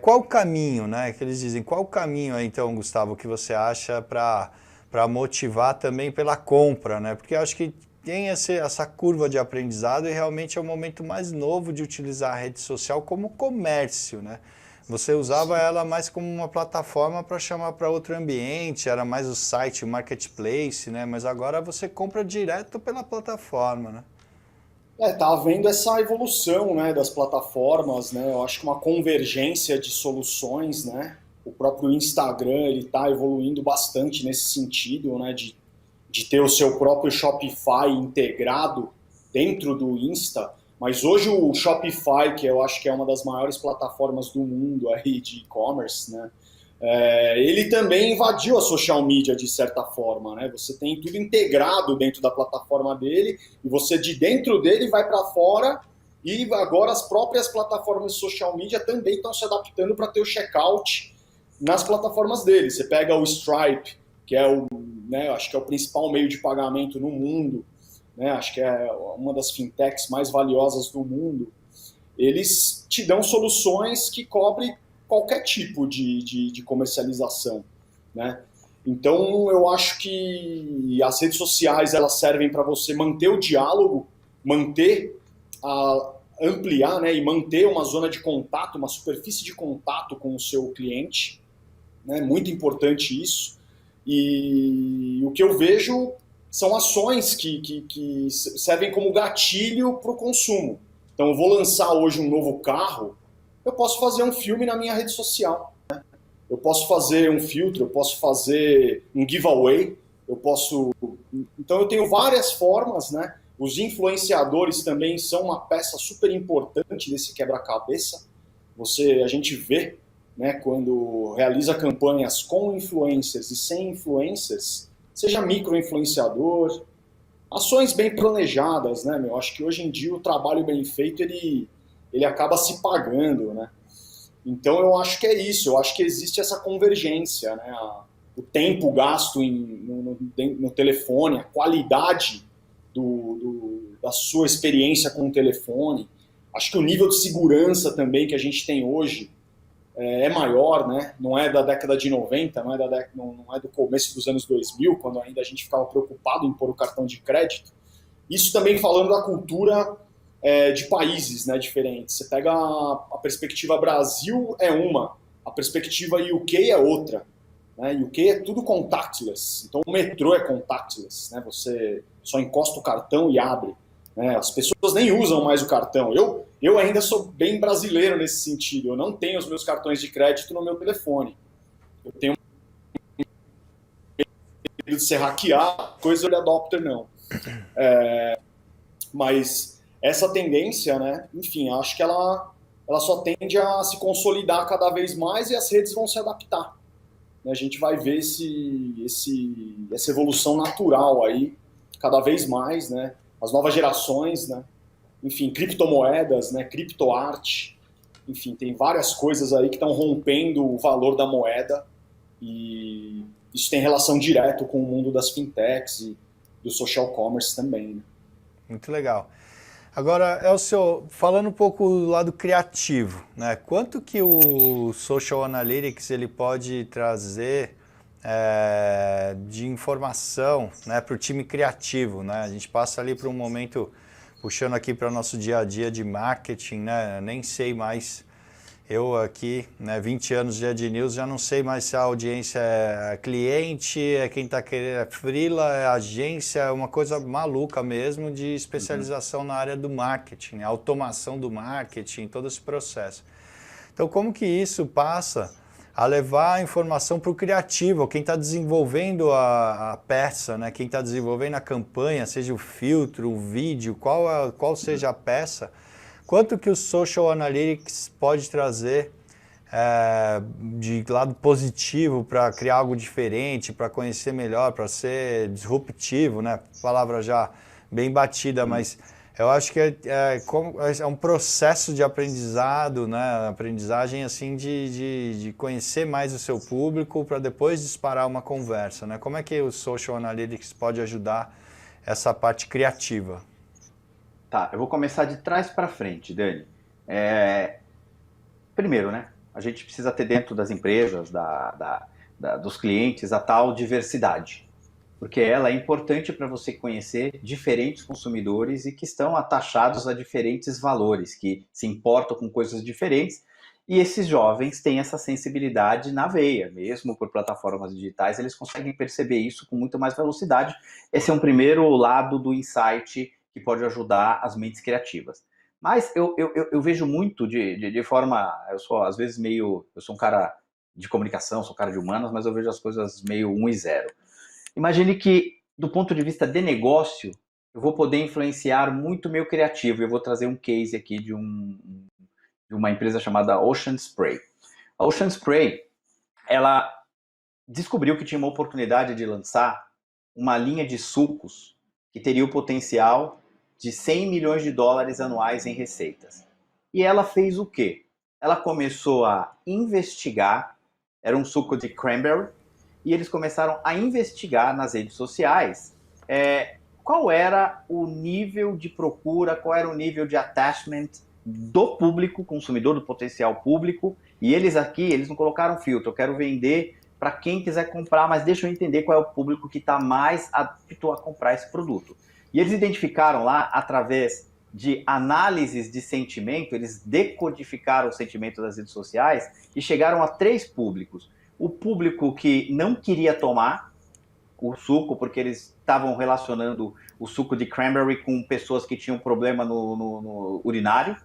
Qual o caminho, né, que eles dizem, qual o caminho aí, então, Gustavo, que você acha para motivar também pela compra, né? Porque eu acho que tem essa curva de aprendizado e realmente é o momento mais novo de utilizar a rede social como comércio, né? Você usava ela mais como uma plataforma para chamar para outro ambiente, era mais o site, o marketplace, né? Mas agora você compra direto pela plataforma, né? Tá havendo essa evolução, né, das plataformas, né? Eu acho que uma convergência de soluções, né? O próprio Instagram, ele está evoluindo bastante nesse sentido, né, de ter o seu próprio Shopify integrado dentro do Insta. Mas hoje o Shopify, que eu acho que é uma das maiores plataformas do mundo aí de e-commerce, né, ele também invadiu a social media de certa forma, né? Você tem tudo integrado dentro da plataforma dele e você de dentro dele vai para fora e agora as próprias plataformas de social media também estão se adaptando para ter o checkout nas plataformas dele. Você pega o Stripe, que é acho que é o principal meio de pagamento no mundo, né? Acho que é uma das fintechs mais valiosas do mundo. Eles te dão soluções que cobrem qualquer tipo de comercialização, né? Então, eu acho que as redes sociais elas servem para você manter o diálogo, ampliar, né, e manter uma zona de contato, uma superfície de contato com o seu cliente, né? Muito importante isso. E o que eu vejo são ações que servem como gatilho para o consumo. Então, eu vou lançar hoje um novo carro, eu posso fazer um filme na minha rede social, né? Eu posso fazer um filtro, eu posso fazer um giveaway, Então, eu tenho várias formas, né? Os influenciadores também são uma peça super importante desse quebra-cabeça. A gente vê, né, quando realiza campanhas com influencers e sem influencers, seja micro-influenciador, ações bem planejadas, né, meu? Acho que hoje em dia o trabalho bem feito, ele acaba se pagando, né? Então eu acho que é isso, eu acho que existe essa convergência, né? O tempo gasto no telefone, a qualidade da sua experiência com o telefone, acho que o nível de segurança também que a gente tem hoje é maior, né? Não é da década de 90, não é do começo dos anos 2000, quando ainda a gente ficava preocupado em pôr o cartão de crédito. Isso também falando da cultura de países, né, diferentes. Você pega a perspectiva Brasil é uma, a perspectiva UK é outra, né? UK é tudo contactless, então o metrô é contactless, né? Você só encosta o cartão e abre, né? As pessoas nem usam mais o cartão. Eu ainda sou bem brasileiro nesse sentido, eu não tenho os meus cartões de crédito no meu telefone. Eu tenho medo de ser hackeado, coisa de adopter não. Mas essa tendência, né, enfim, acho que ela só tende a se consolidar cada vez mais e as redes vão se adaptar. A gente vai ver essa evolução natural aí, cada vez mais, né, as novas gerações, né, enfim, criptomoedas, né, criptoarte, enfim, tem várias coisas aí que estão rompendo o valor da moeda e isso tem relação direta com o mundo das fintechs e do social commerce também, né? Muito legal. Agora, Elcio, falando um pouco do lado criativo, né? Quanto que o Social Analytics ele pode trazer de informação, né, para o time criativo, né? A gente passa ali para um momento, puxando aqui para o nosso dia a dia de marketing, né? Nem sei mais, eu aqui, né, 20 anos de Ad News, já não sei mais se a audiência é cliente, é quem está querendo, é freela, é agência, é uma coisa maluca mesmo de especialização na área do marketing, né? Automação do marketing, todo esse processo. Então, como que isso passa a levar a informação para o criativo, quem está desenvolvendo a peça, né? Quem está desenvolvendo a campanha, seja o filtro, o vídeo, qual seja a peça, quanto que o Social Analytics pode trazer de lado positivo para criar algo diferente, para conhecer melhor, para ser disruptivo, né? Palavra já bem batida, mas eu acho que é um processo de aprendizado, né? Aprendizagem assim de conhecer mais o seu público para depois disparar uma conversa, né? Como é que o Social Analytics pode ajudar essa parte criativa? Tá, eu vou começar de trás para frente, Dani. Primeiro, né? A gente precisa ter dentro das empresas, dos clientes, a tal diversidade. Porque ela é importante para você conhecer diferentes consumidores e que estão atachados a diferentes valores, que se importam com coisas diferentes. E esses jovens têm essa sensibilidade na veia, mesmo por plataformas digitais, eles conseguem perceber isso com muito mais velocidade. Esse é um primeiro lado do insight que pode ajudar as mentes criativas. Mas eu vejo muito de forma, eu sou às vezes meio, eu sou um cara de comunicação, sou um cara de humanas, mas eu vejo as coisas meio 1 e 0. Imagine que, do ponto de vista de negócio, eu vou poder influenciar muito meu criativo. Eu vou trazer um case aqui de uma empresa chamada Ocean Spray. A Ocean Spray, ela descobriu que tinha uma oportunidade de lançar uma linha de sucos que teria o potencial de 100 milhões de dólares anuais em receitas. E ela fez o quê? Ela começou a investigar, era um suco de cranberry, e eles começaram a investigar nas redes sociais qual era o nível de procura, qual era o nível de attachment do público, consumidor, do potencial público, e eles não colocaram filtro, eu quero vender para quem quiser comprar, mas deixa eu entender qual é o público que está mais apto a comprar esse produto. E eles identificaram lá, através de análises de sentimento, eles decodificaram o sentimento das redes sociais e chegaram a 3 públicos. O público que não queria tomar o suco, porque eles estavam relacionando o suco de cranberry com pessoas que tinham problema no urinário.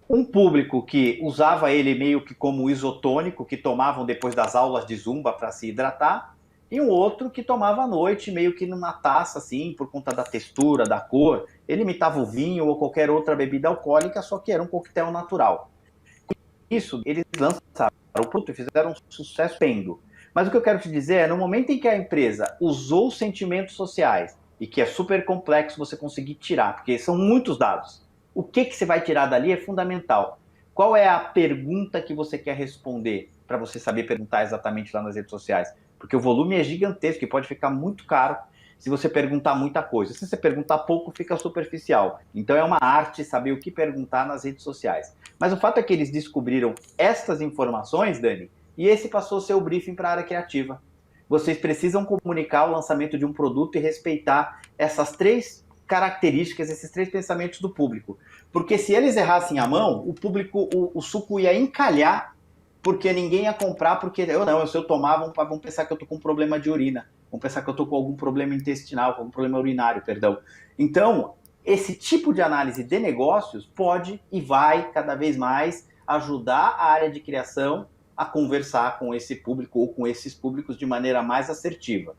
Um público que usava ele meio que como isotônico, que tomavam depois das aulas de zumba para se hidratar. E um outro que tomava à noite, meio que numa taça, assim, por conta da textura, da cor. Ele imitava o vinho ou qualquer outra bebida alcoólica, só que era um coquetel natural. Isso, eles lançaram o produto e fizeram um sucesso pendo. Mas o que eu quero te dizer é, no momento em que a empresa usou os sentimentos sociais, e que é super complexo você conseguir tirar, porque são muitos dados, o que você vai tirar dali é fundamental. Qual é a pergunta que você quer responder, para você saber perguntar exatamente lá nas redes sociais? Porque o volume é gigantesco e pode ficar muito caro se você perguntar muita coisa. Se você perguntar pouco, fica superficial. Então é uma arte saber o que perguntar nas redes sociais. Mas o fato é que eles descobriram estas informações, Dani, e esse passou a ser o briefing para a área criativa. Vocês precisam comunicar o lançamento de um produto e respeitar essas 3 características, esses 3 pensamentos do público. Porque se eles errassem a mão, o público, o suco ia encalhar, porque ninguém ia comprar, porque se eu tomar, vão pensar que eu estou com um problema de urina, vão pensar que eu estou com algum problema intestinal, com algum problema urinário, perdão. Então, esse tipo de análise de negócios pode e vai cada vez mais ajudar a área de criação a conversar com esse público ou com esses públicos de maneira mais assertiva.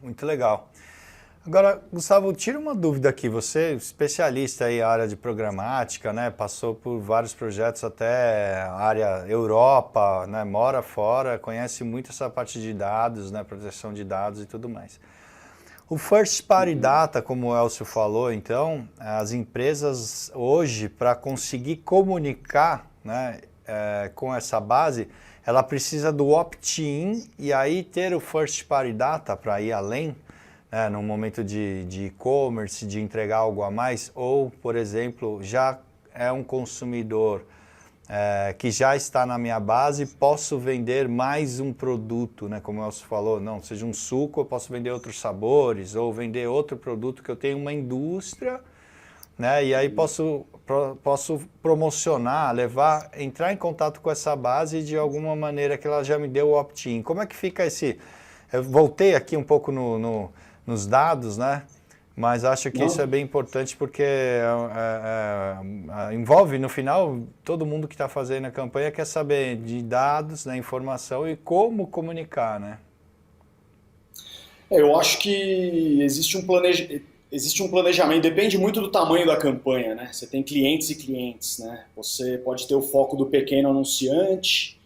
Muito legal. Agora, Gustavo, tira uma dúvida aqui. Você é especialista aí na área de programática, né? Passou por vários projetos até a área Europa, né? Mora fora, conhece muito essa parte de dados, né? Proteção de dados e tudo mais. O First Party Data, como o Elcio falou, então, as empresas hoje, para conseguir comunicar, né, com essa base, ela precisa do opt-in e aí ter o First Party Data para ir além, no momento de e-commerce, de entregar algo a mais, ou, por exemplo, já é um consumidor que já está na minha base, posso vender mais um produto, né? Como o Elcio falou, não, seja um suco, eu posso vender outros sabores, ou vender outro produto que eu tenho uma indústria, né? E aí posso promocionar, entrar em contato com essa base de alguma maneira que ela já me deu o opt-in. Como é que fica esse... Eu voltei aqui um pouco nos dados, né? Mas acho que isso é bem importante porque envolve, no final, todo mundo que está fazendo a campanha quer saber de dados, né, informação e como comunicar, né? Eu acho que existe um planejamento, depende muito do tamanho da campanha, né? Você tem clientes e clientes, né? Você pode ter o foco do pequeno anunciante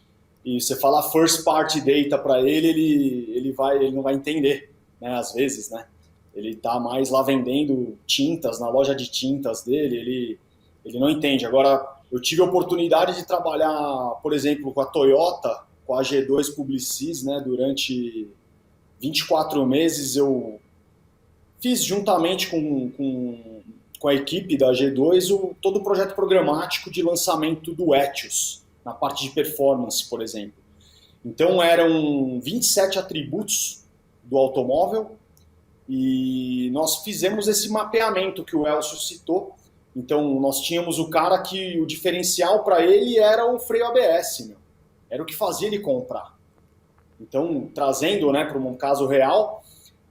e você falar first party data para ele não vai entender, né? Às vezes, né? Ele está mais lá vendendo tintas, na loja de tintas dele, ele não entende. Agora, eu tive a oportunidade de trabalhar, por exemplo, com a Toyota, com a G2 Publicis, né, durante 24 meses. Eu fiz, juntamente com a equipe da G2, todo o projeto programático de lançamento do Etios, na parte de performance, por exemplo. Então, eram 27 atributos do automóvel, e nós fizemos esse mapeamento que o Elcio citou. Então, nós tínhamos o cara que o diferencial para ele era o freio ABS, era o que fazia ele comprar. Então, trazendo, né, para um caso real,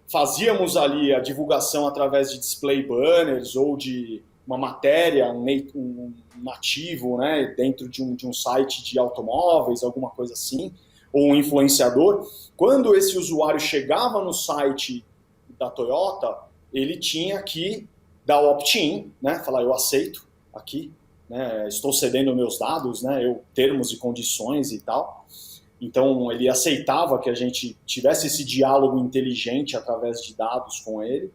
fazíamos ali a divulgação através de display banners ou de uma matéria, um nativo, né, dentro de um site de automóveis, alguma coisa assim, ou um influenciador. Quando esse usuário chegava no site da Toyota, ele tinha que dar o opt-in, né? Falar, eu aceito aqui, né? Estou cedendo meus dados, né? Termos e condições e tal. Então, ele aceitava que a gente tivesse esse diálogo inteligente através de dados com ele.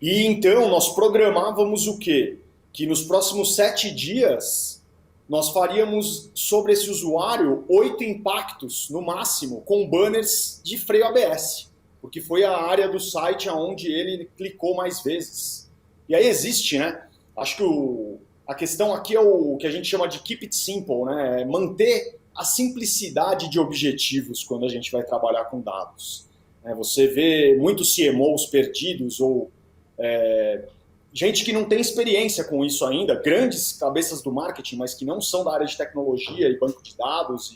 E então, nós programávamos o quê? Que nos próximos 7 dias, nós faríamos sobre esse usuário 8 impactos, no máximo, com banners de freio ABS. Porque foi a área do site onde ele clicou mais vezes. E aí existe, né? Acho que a questão aqui é o que a gente chama de keep it simple, né? É manter a simplicidade de objetivos quando a gente vai trabalhar com dados. Você vê muitos CMOs perdidos ou gente que não tem experiência com isso ainda, grandes cabeças do marketing, mas que não são da área de tecnologia e banco de dados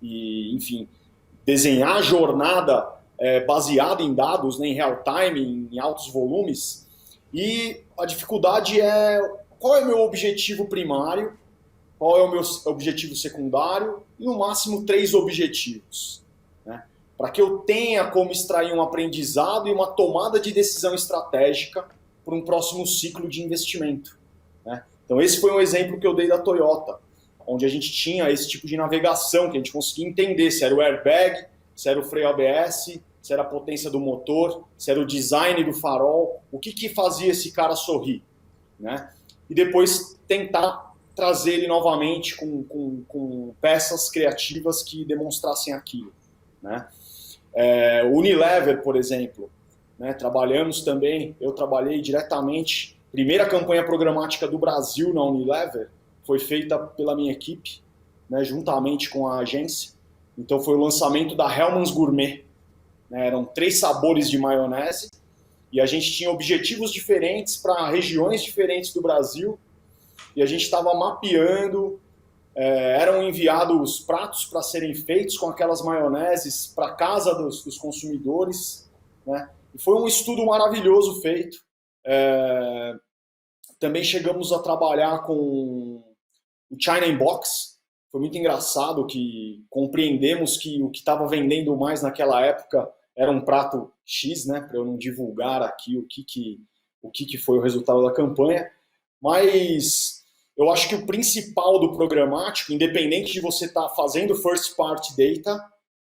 e enfim, desenhar a jornada baseado em dados, né, em real time, em altos volumes. E a dificuldade é qual é o meu objetivo primário, qual é o meu objetivo secundário e no máximo 3 objetivos, né, para que eu tenha como extrair um aprendizado e uma tomada de decisão estratégica para um próximo ciclo de investimento, né. Então esse foi um exemplo que eu dei da Toyota, onde a gente tinha esse tipo de navegação, que a gente conseguia entender se era o airbag, se era o freio ABS, se era a potência do motor, se era o design do farol, o que fazia esse cara sorrir, né? E depois tentar trazer ele novamente com peças criativas que demonstrassem aquilo, né? O Unilever, por exemplo, né? Trabalhamos também, eu trabalhei diretamente, primeira campanha programática do Brasil na Unilever foi feita pela minha equipe, né? Juntamente com a agência. Então foi o lançamento da Hellmann's Gourmet, né? Eram 3 sabores de maionese e a gente tinha objetivos diferentes para regiões diferentes do Brasil e a gente estava mapeando, eram enviados pratos para serem feitos com aquelas maioneses para casa dos consumidores, né? E foi um estudo maravilhoso feito. Também chegamos a trabalhar com o China in Box. Foi muito engraçado que compreendemos que o que estava vendendo mais naquela época era um prato X, né, para eu não divulgar aqui o que foi o resultado da campanha, mas eu acho que o principal do programático, independente de você estar fazendo first party data,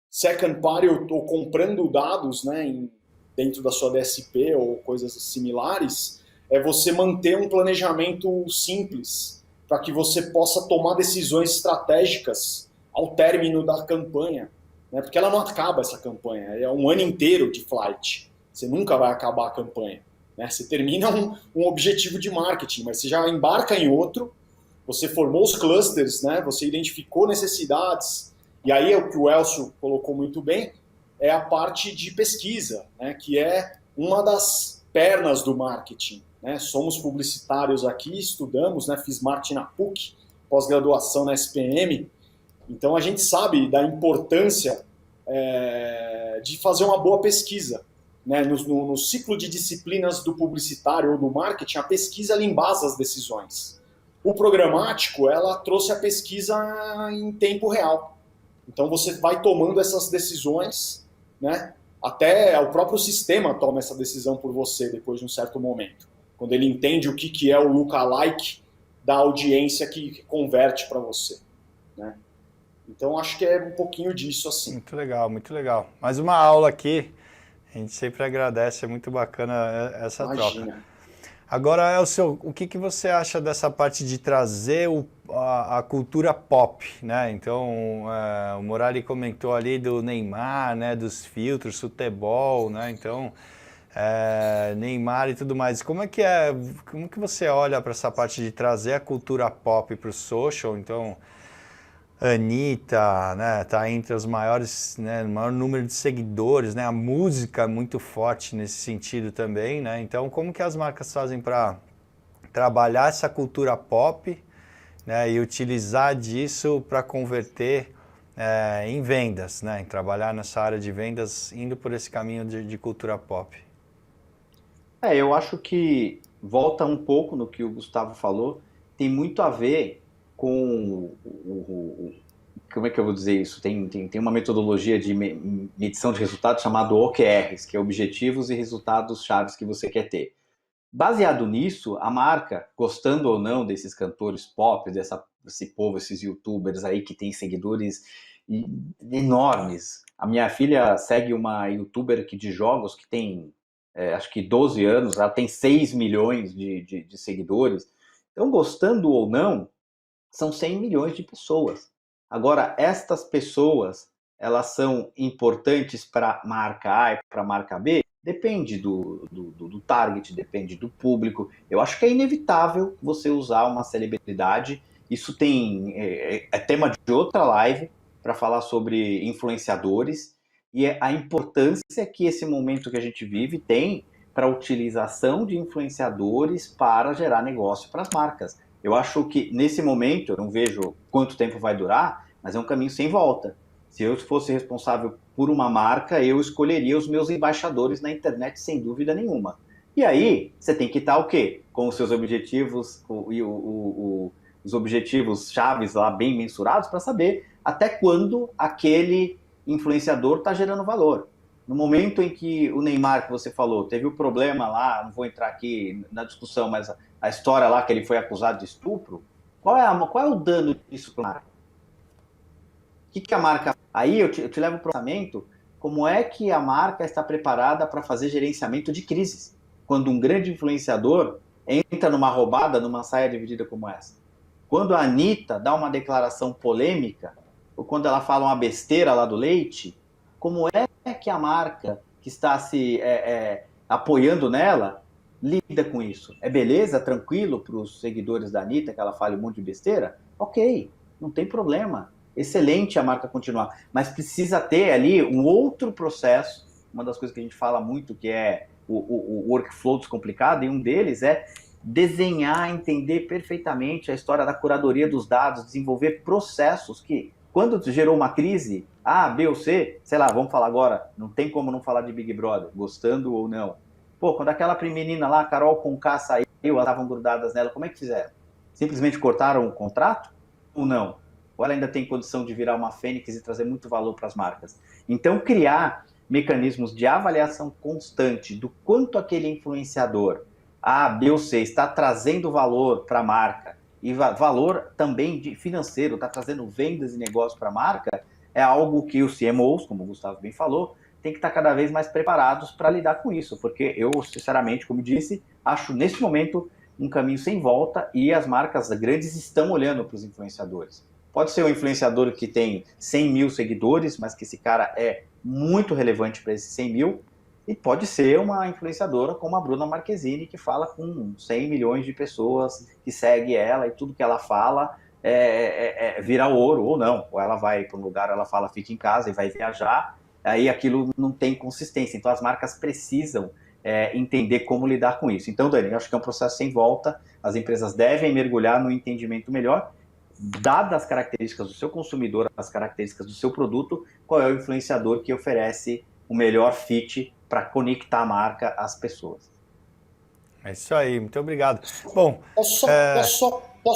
second party ou comprando dados, né, dentro da sua DSP ou coisas similares, é você manter um planejamento simples, para que você possa tomar decisões estratégicas ao término da campanha, né? Porque ela não acaba, essa campanha, é um ano inteiro de flight, você nunca vai acabar a campanha, né? Você termina um objetivo de marketing, mas você já embarca em outro, você formou os clusters, né? Você identificou necessidades, e aí é o que o Elcio colocou muito bem, é a parte de pesquisa, né? Que é uma das pernas do marketing, né? Somos publicitários aqui, estudamos, né? Fiz marketing na PUC, pós-graduação na SPM, então a gente sabe da importância de fazer uma boa pesquisa, né? No ciclo de disciplinas do publicitário ou do marketing, a pesquisa ela embasa as decisões. O programático, ela trouxe a pesquisa em tempo real. Então você vai tomando essas decisões, né? Até o próprio sistema toma essa decisão por você depois de um certo momento. Quando ele entende o que é o lookalike da audiência que converte para você, né? Então acho que é um pouquinho disso assim. Muito legal, muito legal. Mais uma aula aqui, a gente sempre agradece, é muito bacana essa Imagina. troca. Agora, Elcio, o que você acha dessa parte de trazer a cultura pop, né? Então, o Morali comentou ali do Neymar, né? Dos filtros, futebol, né? Então, Neymar e tudo mais. Como que você olha para essa parte de trazer a cultura pop para o social? Então, Anitta, né, tá entre os maiores, né, o maior número de seguidores, né, a música é muito forte nesse sentido também, né, então como que as marcas fazem para trabalhar essa cultura pop, né, e utilizar disso para converter em vendas, né, em trabalhar nessa área de vendas indo por esse caminho de cultura pop? Eu acho que volta um pouco no que o Gustavo falou, tem muito a ver com como é que eu vou dizer isso? Tem uma metodologia de medição de resultados chamado OKRs, que é Objetivos e Resultados Chaves que você quer ter. Baseado nisso, a marca, gostando ou não desses cantores pop, desse povo, esses youtubers aí que tem seguidores enormes. A minha filha segue uma youtuber aqui de jogos que tem, acho que 12 anos, ela tem 6 milhões de seguidores. Então, gostando ou não, são 100 milhões de pessoas. Agora, estas pessoas, elas são importantes para a marca A e para a marca B? Depende do target, depende do público. Eu acho que é inevitável você usar uma celebridade. Isso é tema de outra live para falar sobre influenciadores e a importância que esse momento que a gente vive tem para a utilização de influenciadores para gerar negócio para as marcas. Eu acho que nesse momento, eu não vejo quanto tempo vai durar, mas é um caminho sem volta. Se eu fosse responsável por uma marca, eu escolheria os meus embaixadores na internet sem dúvida nenhuma. E aí, você tem que estar o quê? Com os seus objetivos e os objetivos chaves lá bem mensurados para saber até quando aquele influenciador está gerando valor. No momento em que o Neymar, que você falou, teve o problema lá, não vou entrar aqui na discussão, mas a história lá que ele foi acusado de estupro, qual é o dano disso para a marca? O que a marca... Aí eu te levo para o pensamento, como é que a marca está preparada para fazer gerenciamento de crises? Quando um grande influenciador entra numa roubada, numa saia dividida como essa. Quando a Anitta dá uma declaração polêmica, ou quando ela fala uma besteira lá do leite, como é que a marca que está se apoiando nela lida com isso? É beleza, tranquilo para os seguidores da Anitta que ela fale um monte de besteira? Ok, não tem problema. Excelente a marca continuar. Mas precisa ter ali um outro processo, uma das coisas que a gente fala muito, que é o workflow descomplicado, e um deles é desenhar, entender perfeitamente a história da curadoria dos dados, desenvolver processos que, quando gerou uma crise, A, B ou C, sei lá, vamos falar agora, não tem como não falar de Big Brother, gostando ou não. Pô, quando aquela menina lá, Carol Conká, saiu, elas estavam grudadas nela, como é que fizeram? Simplesmente cortaram o contrato ou não? Ou ela ainda tem condição de virar uma fênix e trazer muito valor para as marcas? Então, criar mecanismos de avaliação constante do quanto aquele influenciador A, B ou C está trazendo valor para a marca e valor também financeiro, está trazendo vendas e negócios para a marca, é algo que os CMOs, como o Gustavo bem falou, tem que estar cada vez mais preparados para lidar com isso, porque eu, sinceramente, como disse, acho nesse momento um caminho sem volta e as marcas grandes estão olhando para os influenciadores. Pode ser um influenciador que tem 100 mil seguidores, mas que esse cara é muito relevante para esses 100 mil, E pode ser uma influenciadora como a Bruna Marquezine, que fala com 100 milhões de pessoas, que segue ela e tudo que ela fala vira ouro, ou não. Ou ela vai para um lugar, ela fala fica em casa e vai viajar, aí aquilo não tem consistência. Então as marcas precisam entender como lidar com isso. Então, Dani, eu acho que é um processo sem volta, as empresas devem mergulhar no entendimento melhor, dadas as características do seu consumidor, as características do seu produto, qual é o influenciador que oferece o melhor fit para conectar a marca às pessoas. É isso aí, muito obrigado. Bom, posso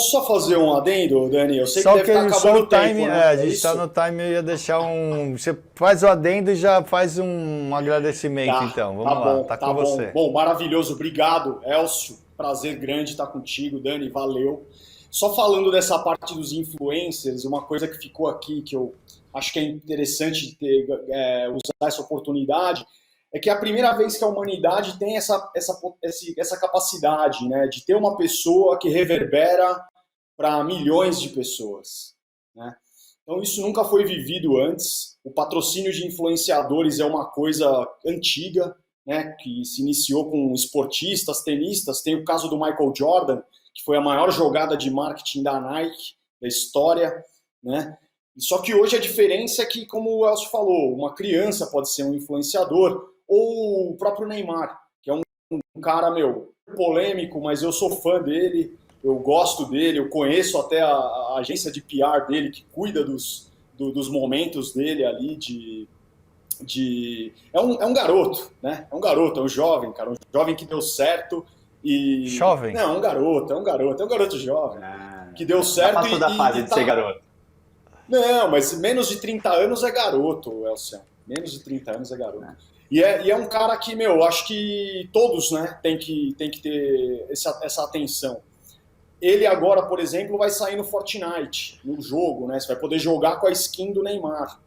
só fazer um adendo, Dani? Eu sei só que deve estar acabando o time, tempo, né? a gente está no time, eu ia deixar um... Você faz o adendo e já faz um agradecimento, então. Vamos lá, bom, tá tá com bom. você. Bom, maravilhoso. Obrigado, Elcio. Prazer grande estar contigo, Dani. Valeu. Só falando dessa parte dos influencers, uma coisa que ficou aqui, que eu acho que é interessante usar essa oportunidade, é que é a primeira vez que a humanidade tem essa capacidade, né, de ter uma pessoa que reverbera para milhões de pessoas, né? Então isso nunca foi vivido antes. O patrocínio de influenciadores é uma coisa antiga, né, que se iniciou com esportistas, tenistas. Tem o caso do Michael Jordan, que foi a maior jogada de marketing da Nike da história, né? Só que hoje a diferença é que, como o Elcio falou, uma criança pode ser um influenciador, ou o próprio Neymar, que é um cara, polêmico, mas eu sou fã dele, eu gosto dele, eu conheço até a agência de PR dele, que cuida dos momentos dele ali É um garoto, né? É um jovem, cara, um jovem que deu certo e... Jovem? Não, é um garoto jovem, que deu certo passou da fase de ser garoto. Não, mas menos de 30 anos é garoto, Elcio. Menos de 30 anos é garoto. E é um cara que, acho que todos, né, tem que ter essa atenção. Ele agora, por exemplo, vai sair no Fortnite, no jogo, né? Você vai poder jogar com a skin do Neymar.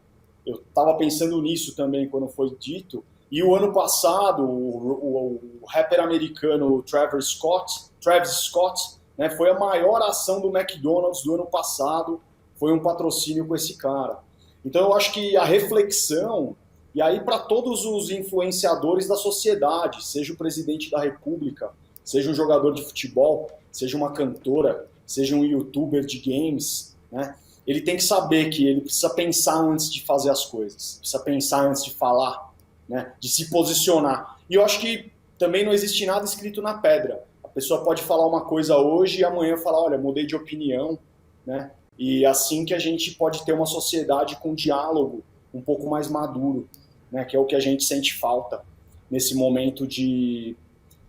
Eu estava pensando nisso também quando foi dito. E o ano passado, o rapper americano Travis Scott, né, foi a maior ação do McDonald's do ano passado. Foi um patrocínio com esse cara. Então eu acho que a reflexão, e aí para todos os influenciadores da sociedade, seja o presidente da República, seja um jogador de futebol, seja uma cantora, seja um youtuber de games, né? Ele tem que saber que ele precisa pensar antes de fazer as coisas, precisa pensar antes de falar, né? De se posicionar. E eu acho que também não existe nada escrito na pedra. A pessoa pode falar uma coisa hoje e amanhã falar, olha, mudei de opinião, né? E assim que a gente pode ter uma sociedade com diálogo um pouco mais maduro, né? Que é o que a gente sente falta nesse momento de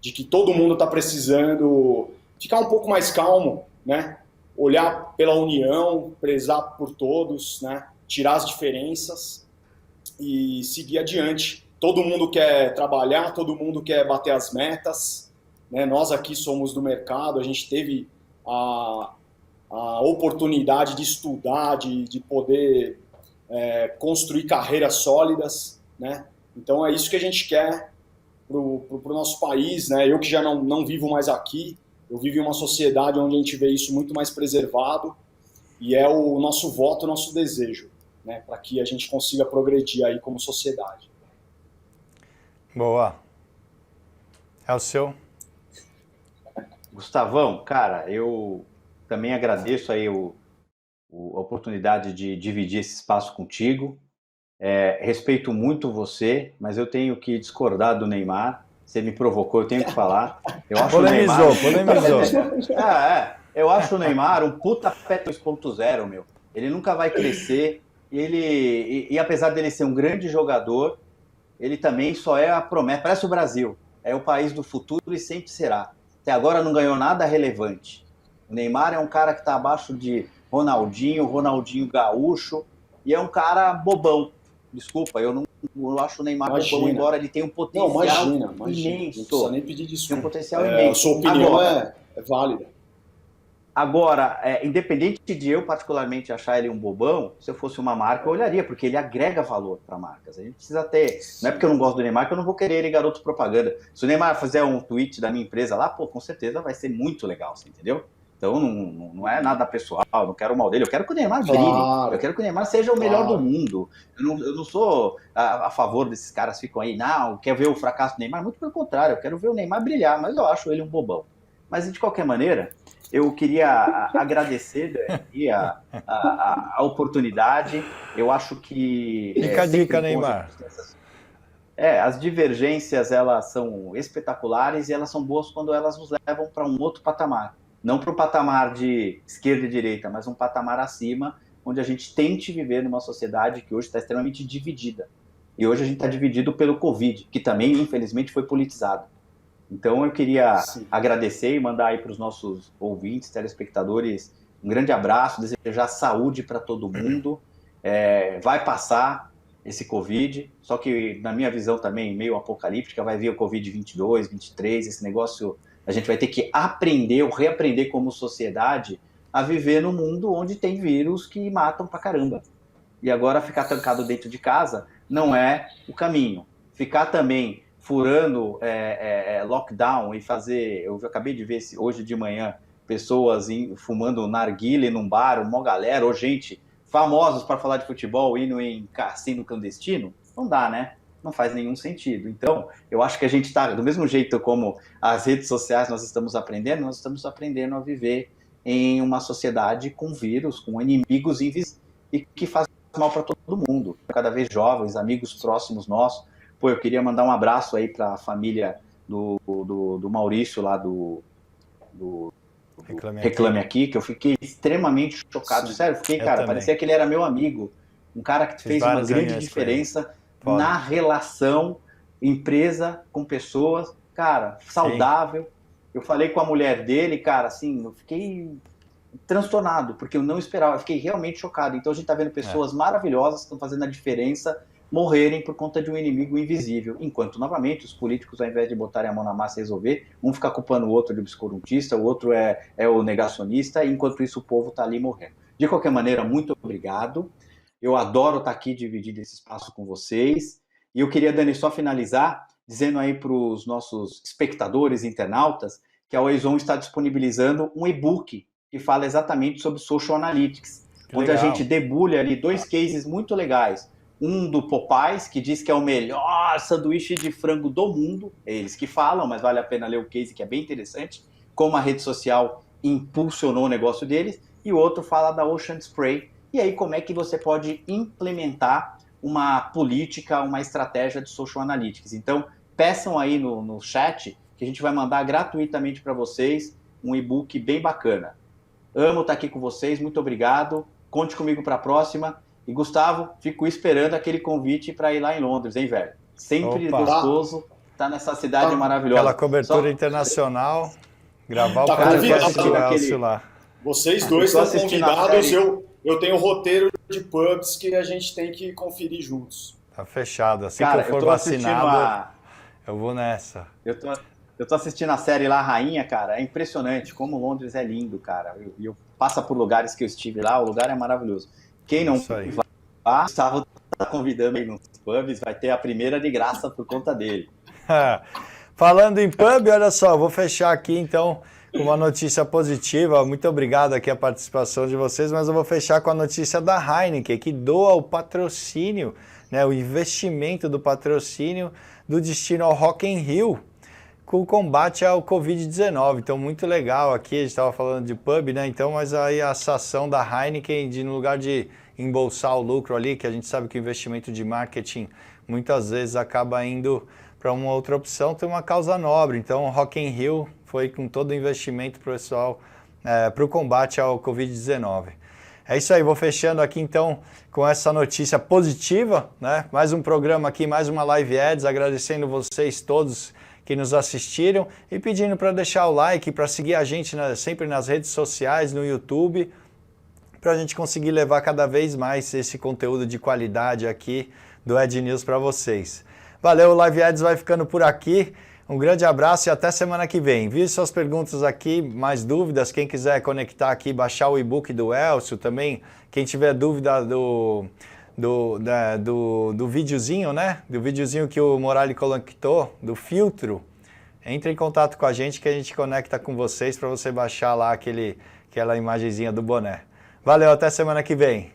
que todo mundo está precisando ficar um pouco mais calmo, né? Olhar pela união, prezar por todos, né? Tirar as diferenças e seguir adiante. Todo mundo quer trabalhar, todo mundo quer bater as metas, né? Nós aqui somos do mercado, a gente teve a oportunidade de estudar, de poder construir carreiras sólidas, né? Então é isso que a gente quer pro nosso país, né? Eu que já não vivo mais aqui, eu vivo em uma sociedade onde a gente vê isso muito mais preservado e é o nosso voto, o nosso desejo, né? Para que a gente consiga progredir aí como sociedade. Boa. É o seu? Gustavão, cara, eu também agradeço aí a oportunidade de dividir esse espaço contigo. Respeito muito você, mas eu tenho que discordar do Neymar. Você me provocou, eu tenho que falar. Eu acho polemizou. Eu acho o Neymar um puta pé 2.0, meu. Ele nunca vai crescer. E apesar dele ser um grande jogador, ele também só é a promessa. Parece o Brasil. É o país do futuro e sempre será. Até agora não ganhou nada relevante. O Neymar é um cara que está abaixo de Ronaldinho Gaúcho, e é um cara bobão. Desculpa, eu não acho o Neymar bobão, embora ele tenha um potencial imagina. imenso. Não precisa nem pedir desculpa. Tem um potencial imenso. A sua opinião é válida. Agora, independente de eu particularmente achar ele um bobão, se eu fosse uma marca, eu olharia, porque ele agrega valor para marcas. A gente precisa ter... Não é porque eu não gosto do Neymar que eu não vou querer ele garoto propaganda. Se o Neymar fizer um tweet da minha empresa lá, pô, com certeza vai ser muito legal, você entendeu? Então não é nada pessoal, não quero o mal dele, eu quero que o Neymar brilhe, Claro, eu quero que o Neymar seja o melhor do claro. mundo. Eu não sou a favor desses caras que ficam aí, não, quer ver o fracasso do Neymar? Muito pelo contrário, eu quero ver o Neymar brilhar, mas eu acho ele um bobão. Mas de qualquer maneira, eu queria agradecer, Dani, a oportunidade. Eu acho que Fica a dica, sempre bom a Neymar. gente ter as divergências, elas são espetaculares e elas são boas quando elas nos levam para um outro patamar. Não para o patamar de esquerda e direita, mas um patamar acima, onde a gente tente viver numa sociedade que hoje está extremamente dividida. E hoje a gente está dividido pelo Covid, que também, infelizmente, foi politizado. Então eu queria Sim. agradecer e mandar aí para os nossos ouvintes, telespectadores, um grande abraço, desejar saúde para todo mundo. Vai passar esse Covid, só que na minha visão também meio apocalíptica, vai vir o Covid 22, 23, esse negócio, a gente vai ter que aprender ou reaprender como sociedade a viver num mundo onde tem vírus que matam pra caramba. E agora ficar trancado dentro de casa não é o caminho. Ficar também furando lockdown e fazer... Eu acabei de ver hoje de manhã pessoas fumando narguilé num bar, uma galera, ou gente famosos para falar de futebol indo em cassino clandestino. Não dá, né? Não faz nenhum sentido. Então, eu acho que a gente está, do mesmo jeito como as redes sociais nós estamos aprendendo a viver em uma sociedade com vírus, com inimigos invisíveis e que faz mal para todo mundo, cada vez jovens, amigos próximos nossos. Pô, eu queria mandar um abraço aí para a família do Maurício lá do Reclame Aqui, que eu fiquei extremamente chocado. Sim. Sério, fiquei, cara, parecia que ele era meu amigo, um cara que fez uma grande diferença na relação empresa com pessoas, cara, saudável. Sim. Eu falei com a mulher dele, cara, assim, eu fiquei transtornado, porque eu não esperava, eu fiquei realmente chocado. Então a gente tá vendo pessoas maravilhosas que estão fazendo a diferença morrerem por conta de um inimigo invisível, enquanto, novamente, os políticos, ao invés de botarem a mão na massa e resolver, um fica culpando o outro de obscurantista, o outro é o negacionista, e enquanto isso o povo tá ali morrendo. De qualquer maneira, muito obrigado. Eu adoro estar aqui dividindo esse espaço com vocês. E eu queria, Dani, só finalizar dizendo aí para os nossos espectadores, internautas, que a Oizon está disponibilizando um e-book que fala exatamente sobre Social Analytics, onde a gente debulha ali 2 cases muito legais. Um do Popeyes, que diz que é o melhor sanduíche de frango do mundo, é eles que falam, mas vale a pena ler o case, que é bem interessante, como a rede social impulsionou o negócio deles, e o outro fala da Ocean Spray, e aí como é que você pode implementar uma política, uma estratégia de Social Analytics. Então, peçam aí no chat, que a gente vai mandar gratuitamente para vocês um e-book bem bacana. Amo estar aqui com vocês, muito obrigado, conte comigo para a próxima. E, Gustavo, fico esperando aquele convite para ir lá em Londres, hein, velho? Sempre gostoso estar nessa cidade maravilhosa. Aquela cobertura internacional, gravar o podcast lá. Vocês dois estão convidados, eu tenho roteiro de pubs que a gente tem que conferir juntos. Tá fechado, assim que eu for vacinado, eu vou nessa. Eu tô assistindo a série lá, Rainha, cara, é impressionante como Londres é lindo, cara. Eu passo por lugares que eu estive lá, o lugar é maravilhoso. Quem não vai, Gustavo tá convidando aí nos pubs, vai ter a primeira de graça por conta dele. Falando em pub, olha só, vou fechar aqui então com uma notícia positiva. Muito obrigado aqui a participação de vocês, mas eu vou fechar com a notícia da Heineken, que doa o patrocínio, né, o investimento do patrocínio do destino ao Rock in Rio, com o combate ao Covid-19. Então, muito legal aqui, a gente estava falando de pub, né? Então, mas aí a ação da Heineken, no lugar de embolsar o lucro ali, que a gente sabe que o investimento de marketing muitas vezes acaba indo para uma outra opção, tem uma causa nobre. Então, o Rock in Rio foi com todo o investimento pessoal para o combate ao Covid-19. É isso aí, vou fechando aqui então com essa notícia positiva, né? Mais um programa aqui, mais uma Live Ads, agradecendo vocês todos que nos assistiram e pedindo para deixar o like, para seguir a gente sempre nas redes sociais, no YouTube, para a gente conseguir levar cada vez mais esse conteúdo de qualidade aqui do Ad News para vocês. Valeu, o Live Ads vai ficando por aqui. Um grande abraço e até semana que vem. Envie suas perguntas aqui, mais dúvidas, quem quiser conectar aqui, baixar o e-book do Elcio também, quem tiver dúvida do videozinho, né? Do videozinho que o Morali conectou, do filtro, entre em contato com a gente que a gente conecta com vocês para você baixar lá aquele aquela imagenzinha do boné. Valeu, até semana que vem.